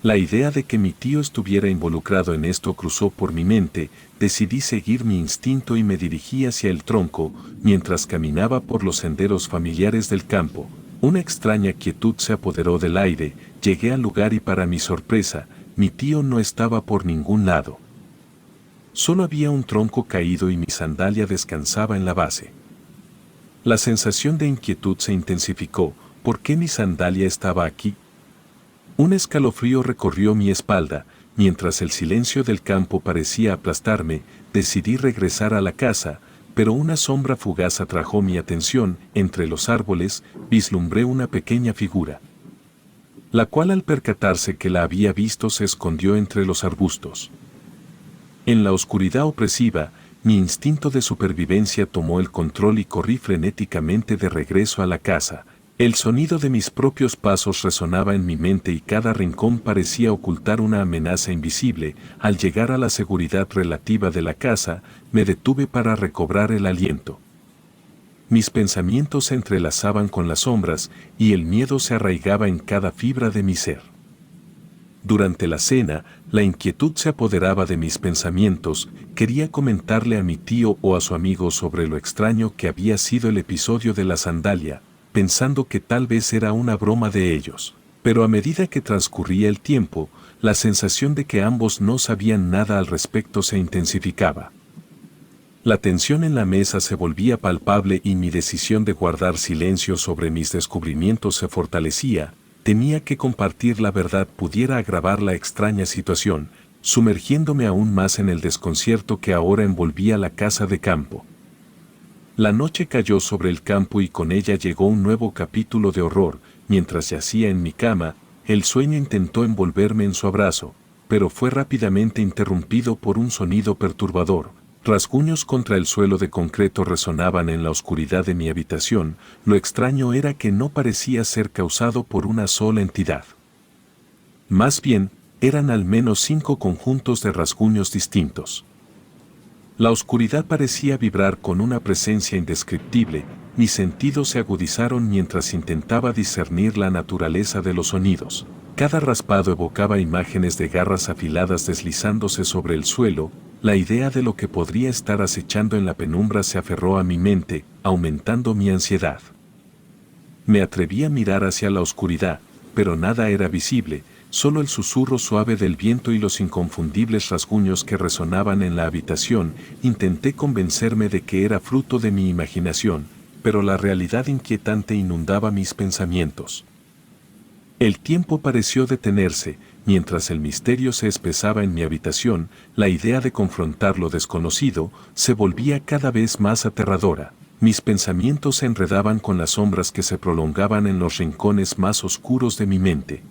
La idea de que mi tío estuviera involucrado en esto cruzó por mi mente. Decidí seguir mi instinto y me dirigí hacia el tronco. Mientras caminaba por los senderos familiares del campo, una extraña quietud se apoderó del aire. Llegué al lugar y para mi sorpresa, mi tío no estaba por ningún lado. Solo había un tronco caído y mi sandalia descansaba en la base. La sensación de inquietud se intensificó. ¿Por qué mi sandalia estaba aquí? Un escalofrío recorrió mi espalda. Mientras el silencio del campo parecía aplastarme, decidí regresar a la casa, pero una sombra fugaz atrajo mi atención. Entre los árboles, vislumbré una pequeña figura, la cual al percatarse que la había visto se escondió entre los arbustos. En la oscuridad opresiva, mi instinto de supervivencia tomó el control y corrí frenéticamente de regreso a la casa. El sonido de mis propios pasos resonaba en mi mente y cada rincón parecía ocultar una amenaza invisible. Al llegar a la seguridad relativa de la casa, me detuve para recobrar el aliento. Mis pensamientos se entrelazaban con las sombras y el miedo se arraigaba en cada fibra de mi ser. Durante la cena, la inquietud se apoderaba de mis pensamientos. Quería comentarle a mi tío o a su amigo sobre lo extraño que había sido el episodio de la sandalia, pensando que tal vez era una broma de ellos. Pero a medida que transcurría el tiempo, la sensación de que ambos no sabían nada al respecto se intensificaba. La tensión en la mesa se volvía palpable y mi decisión de guardar silencio sobre mis descubrimientos se fortalecía. Temía que compartir la verdad pudiera agravar la extraña situación, sumergiéndome aún más en el desconcierto que ahora envolvía la casa de campo. La noche cayó sobre el campo y con ella llegó un nuevo capítulo de horror. Mientras yacía en mi cama, el sueño intentó envolverme en su abrazo, pero fue rápidamente interrumpido por un sonido perturbador. Rasguños contra el suelo de concreto resonaban en la oscuridad de mi habitación. Lo extraño era que no parecía ser causado por una sola entidad. Más bien, eran al menos 5 conjuntos de rasguños distintos. La oscuridad parecía vibrar con una presencia indescriptible. Mis sentidos se agudizaron mientras intentaba discernir la naturaleza de los sonidos. Cada raspado evocaba imágenes de garras afiladas deslizándose sobre el suelo. La idea de lo que podría estar acechando en la penumbra se aferró a mi mente, aumentando mi ansiedad. Me atreví a mirar hacia la oscuridad, pero nada era visible, solo el susurro suave del viento y los inconfundibles rasguños que resonaban en la habitación. Intenté convencerme de que era fruto de mi imaginación, pero la realidad inquietante inundaba mis pensamientos. El tiempo pareció detenerse, mientras el misterio se espesaba en mi habitación. La idea de confrontar lo desconocido se volvía cada vez más aterradora. Mis pensamientos se enredaban con las sombras que se prolongaban en los rincones más oscuros de mi mente.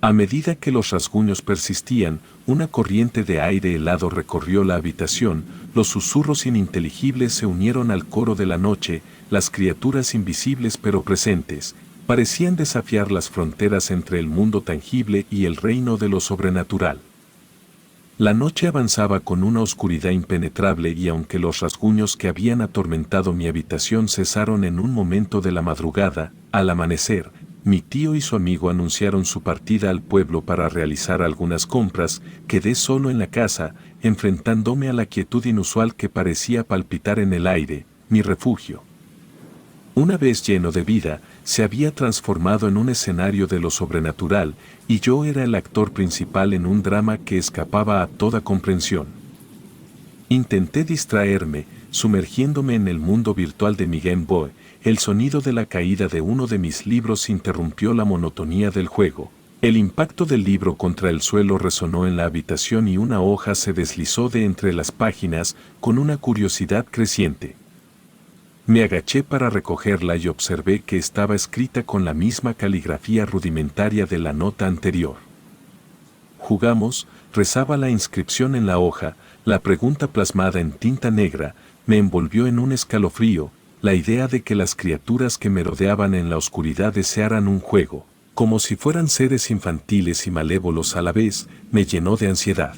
A medida que los rasguños persistían, una corriente de aire helado recorrió la habitación, los susurros ininteligibles se unieron al coro de la noche, las criaturas invisibles pero presentes, parecían desafiar las fronteras entre el mundo tangible y el reino de lo sobrenatural. La noche avanzaba con una oscuridad impenetrable y aunque los rasguños que habían atormentado mi habitación cesaron en un momento de la madrugada, al amanecer, mi tío y su amigo anunciaron su partida al pueblo para realizar algunas compras. Quedé solo en la casa, enfrentándome a la quietud inusual que parecía palpitar en el aire. Mi refugio, una vez lleno de vida, se había transformado en un escenario de lo sobrenatural, y yo era el actor principal en un drama que escapaba a toda comprensión. Intenté distraerme, sumergiéndome en el mundo virtual de mi Game Boy. El sonido de la caída de uno de mis libros interrumpió la monotonía del juego. El impacto del libro contra el suelo resonó en la habitación y una hoja se deslizó de entre las páginas con una curiosidad creciente. Me agaché para recogerla y observé que estaba escrita con la misma caligrafía rudimentaria de la nota anterior. Jugamos, rezaba la inscripción en la hoja. La pregunta plasmada en tinta negra me envolvió en un escalofrío. La idea de que las criaturas que me rodeaban en la oscuridad desearan un juego, como si fueran seres infantiles y malévolos a la vez, me llenó de ansiedad.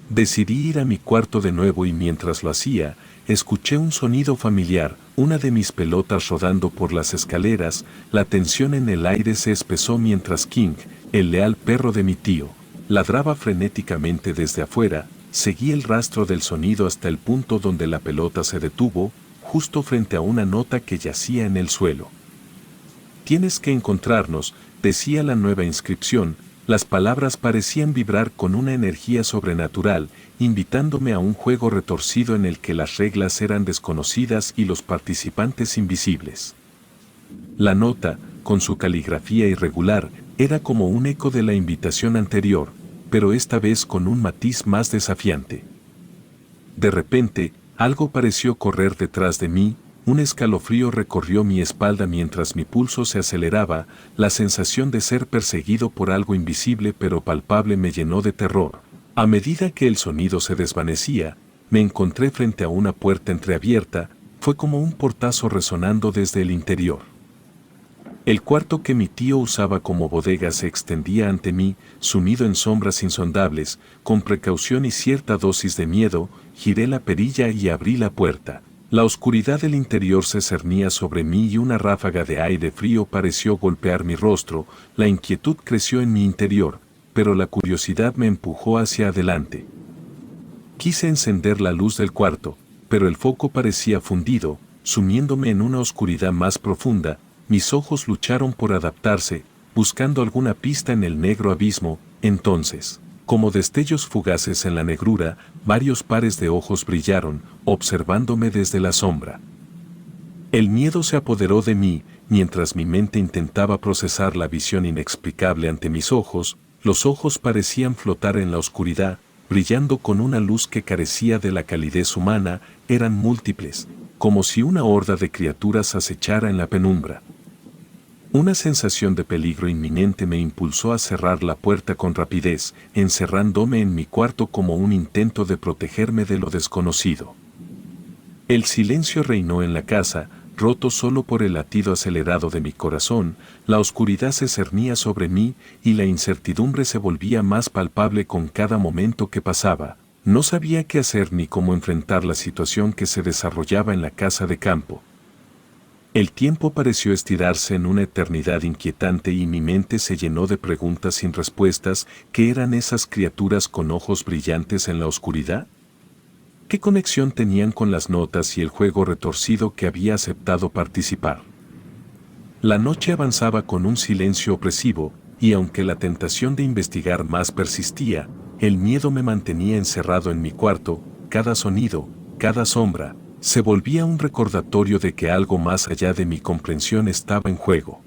Decidí ir a mi cuarto de nuevo y mientras lo hacía, escuché un sonido familiar, una de mis pelotas rodando por las escaleras. La tensión en el aire se espesó mientras King, el leal perro de mi tío, ladraba frenéticamente desde afuera. Seguí el rastro del sonido hasta el punto donde la pelota se detuvo, justo frente a una nota que yacía en el suelo. Tienes que encontrarnos, decía la nueva inscripción. Las palabras parecían vibrar con una energía sobrenatural, invitándome a un juego retorcido en el que las reglas eran desconocidas y los participantes invisibles. La nota, con su caligrafía irregular, era como un eco de la invitación anterior, pero esta vez con un matiz más desafiante. De repente, algo pareció correr detrás de mí. Un escalofrío recorrió mi espalda mientras mi pulso se aceleraba. La sensación de ser perseguido por algo invisible pero palpable me llenó de terror. A medida que el sonido se desvanecía, me encontré frente a una puerta entreabierta. Fue como un portazo resonando desde el interior. El cuarto que mi tío usaba como bodega se extendía ante mí, sumido en sombras insondables. Con precaución y cierta dosis de miedo, giré la perilla y abrí la puerta. La oscuridad del interior se cernía sobre mí y una ráfaga de aire frío pareció golpear mi rostro. La inquietud creció en mi interior, pero la curiosidad me empujó hacia adelante. Quise encender la luz del cuarto, pero el foco parecía fundido, sumiéndome en una oscuridad más profunda. Mis ojos lucharon por adaptarse, buscando alguna pista en el negro abismo. Entonces, como destellos fugaces en la negrura, varios pares de ojos brillaron, observándome desde la sombra. El miedo se apoderó de mí, mientras mi mente intentaba procesar la visión inexplicable ante mis ojos. Los ojos parecían flotar en la oscuridad, brillando con una luz que carecía de la calidez humana. Eran múltiples, como si una horda de criaturas acechara en la penumbra. Una sensación de peligro inminente me impulsó a cerrar la puerta con rapidez, encerrándome en mi cuarto como un intento de protegerme de lo desconocido. El silencio reinó en la casa, roto solo por el latido acelerado de mi corazón. La oscuridad se cernía sobre mí y la incertidumbre se volvía más palpable con cada momento que pasaba. No sabía qué hacer ni cómo enfrentar la situación que se desarrollaba en la casa de campo. El tiempo pareció estirarse en una eternidad inquietante y mi mente se llenó de preguntas sin respuestas. ¿Qué eran esas criaturas con ojos brillantes en la oscuridad? ¿Qué conexión tenían con las notas y el juego retorcido que había aceptado participar? La noche avanzaba con un silencio opresivo, y aunque la tentación de investigar más persistía, el miedo me mantenía encerrado en mi cuarto. Cada sonido, cada sombra, se volvía un recordatorio de que algo más allá de mi comprensión estaba en juego.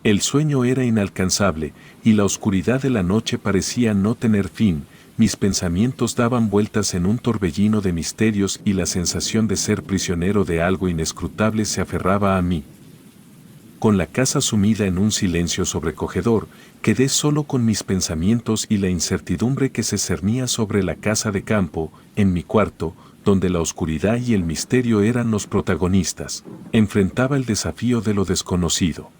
El sueño era inalcanzable, y la oscuridad de la noche parecía no tener fin. Mis pensamientos daban vueltas en un torbellino de misterios y la sensación de ser prisionero de algo inescrutable se aferraba a mí. Con la casa sumida en un silencio sobrecogedor, quedé solo con mis pensamientos y la incertidumbre que se cernía sobre la casa de campo. En mi cuarto, donde la oscuridad y el misterio eran los protagonistas, enfrentaba el desafío de lo desconocido.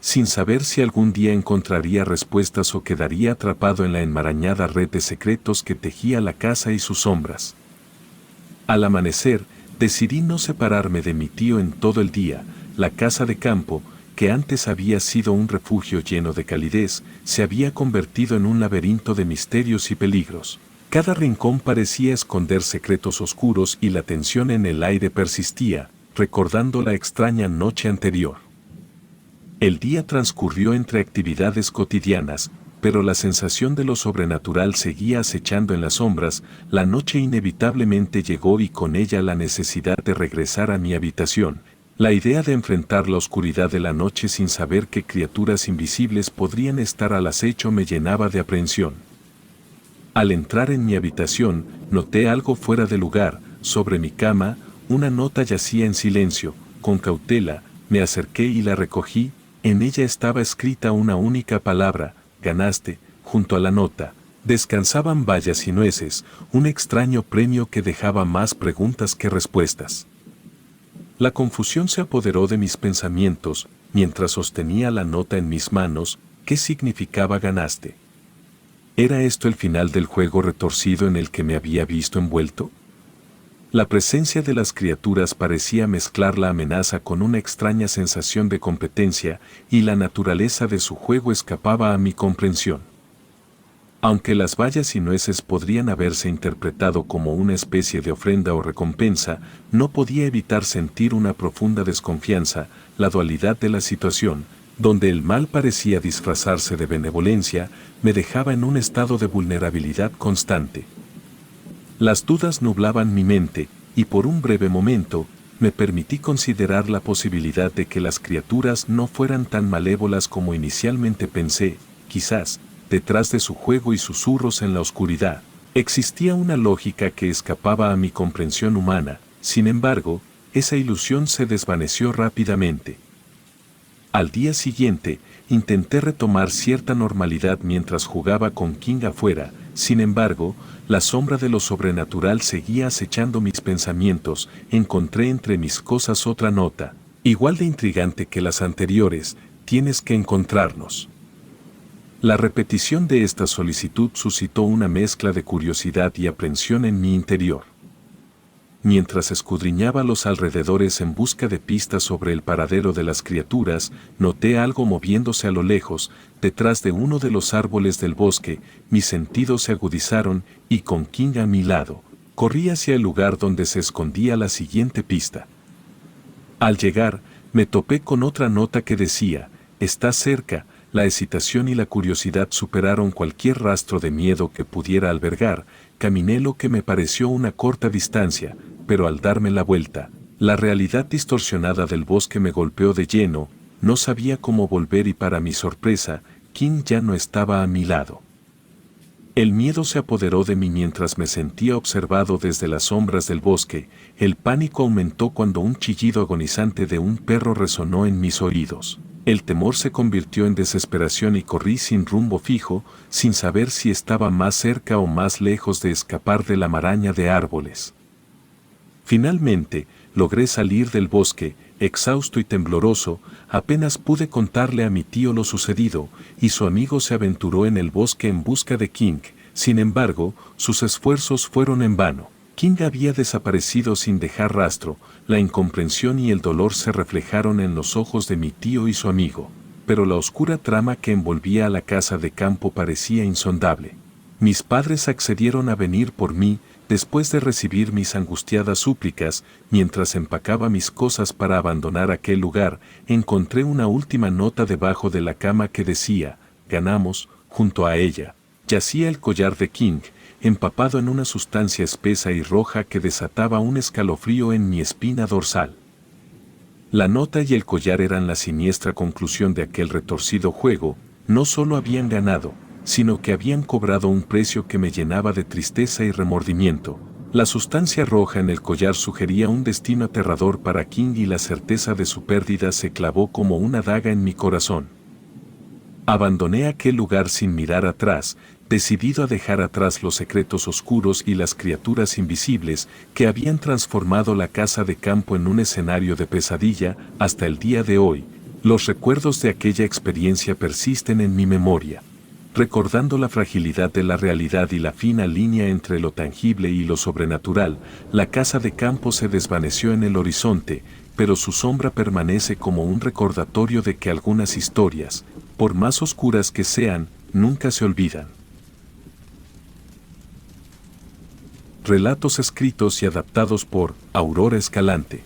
Sin saber si algún día encontraría respuestas o quedaría atrapado en la enmarañada red de secretos que tejía la casa y sus sombras. Al amanecer, decidí no separarme de mi tío en todo el día. La casa de campo, que antes había sido un refugio lleno de calidez, se había convertido en un laberinto de misterios y peligros. Cada rincón parecía esconder secretos oscuros y la tensión en el aire persistía, recordando la extraña noche anterior. El día transcurrió entre actividades cotidianas, pero la sensación de lo sobrenatural seguía acechando en las sombras. La noche inevitablemente llegó y con ella la necesidad de regresar a mi habitación. La idea de enfrentar la oscuridad de la noche sin saber qué criaturas invisibles podrían estar al acecho me llenaba de aprehensión. Al entrar en mi habitación, noté algo fuera de lugar. Sobre mi cama, una nota yacía en silencio. Con cautela, me acerqué y la recogí. En ella estaba escrita una única palabra: ganaste. Junto a la nota, descansaban bayas y nueces, un extraño premio que dejaba más preguntas que respuestas. La confusión se apoderó de mis pensamientos, mientras sostenía la nota en mis manos. ¿Qué significaba ganaste? ¿Era esto el final del juego retorcido en el que me había visto envuelto? La presencia de las criaturas parecía mezclar la amenaza con una extraña sensación de competencia, y la naturaleza de su juego escapaba a mi comprensión. Aunque las bayas y nueces podrían haberse interpretado como una especie de ofrenda o recompensa, no podía evitar sentir una profunda desconfianza. La dualidad de la situación, donde el mal parecía disfrazarse de benevolencia, me dejaba en un estado de vulnerabilidad constante. Las dudas nublaban mi mente, y por un breve momento, me permití considerar la posibilidad de que las criaturas no fueran tan malévolas como inicialmente pensé. Quizás, detrás de su juego y susurros en la oscuridad, existía una lógica que escapaba a mi comprensión humana. Sin embargo, esa ilusión se desvaneció rápidamente. Al día siguiente, intenté retomar cierta normalidad mientras jugaba con King afuera. Sin embargo, la sombra de lo sobrenatural seguía acechando mis pensamientos. Encontré entre mis cosas otra nota, igual de intrigante que las anteriores: tienes que encontrarnos. La repetición de esta solicitud suscitó una mezcla de curiosidad y aprensión en mi interior. Mientras escudriñaba los alrededores en busca de pistas sobre el paradero de las criaturas, noté algo moviéndose a lo lejos. Detrás de uno de los árboles del bosque. Mis sentidos se agudizaron, y con King a mi lado, corrí hacia el lugar donde se escondía la siguiente pista. Al llegar, me topé con otra nota que decía: estás cerca. La excitación y la curiosidad superaron cualquier rastro de miedo que pudiera albergar. Caminé lo que me pareció una corta distancia, pero al darme la vuelta, la realidad distorsionada del bosque me golpeó de lleno. No sabía cómo volver y para mi sorpresa, King ya no estaba a mi lado. El miedo se apoderó de mí mientras me sentía observado desde las sombras del bosque. El pánico aumentó cuando un chillido agonizante de un perro resonó en mis oídos. El temor se convirtió en desesperación y corrí sin rumbo fijo, sin saber si estaba más cerca o más lejos de escapar de la maraña de árboles. Finalmente, logré salir del bosque. Exhausto y tembloroso, apenas pude contarle a mi tío lo sucedido, y su amigo se aventuró en el bosque en busca de King. Sin embargo, sus esfuerzos fueron en vano. King había desaparecido sin dejar rastro. La incomprensión y el dolor se reflejaron en los ojos de mi tío y su amigo, pero la oscura trama que envolvía a la casa de campo parecía insondable. Mis padres accedieron a venir por mí, Después de recibir mis angustiadas súplicas, mientras empacaba mis cosas para abandonar aquel lugar, encontré una última nota debajo de la cama que decía, ganamos. Junto a ella, yacía el collar de King, empapado en una sustancia espesa y roja que desataba un escalofrío en mi espina dorsal. La nota y el collar eran la siniestra conclusión de aquel retorcido juego. No solo habían ganado, sino que habían cobrado un precio que me llenaba de tristeza y remordimiento. La sustancia roja en el collar sugería un destino aterrador para King y la certeza de su pérdida se clavó como una daga en mi corazón. Abandoné aquel lugar sin mirar atrás, decidido a dejar atrás los secretos oscuros y las criaturas invisibles que habían transformado la casa de campo en un escenario de pesadilla. Hasta el día de hoy, los recuerdos de aquella experiencia persisten en mi memoria. Recordando la fragilidad de la realidad y la fina línea entre lo tangible y lo sobrenatural, la casa de campo se desvaneció en el horizonte, pero su sombra permanece como un recordatorio de que algunas historias, por más oscuras que sean, nunca se olvidan. Relatos escritos y adaptados por Aurora Escalante.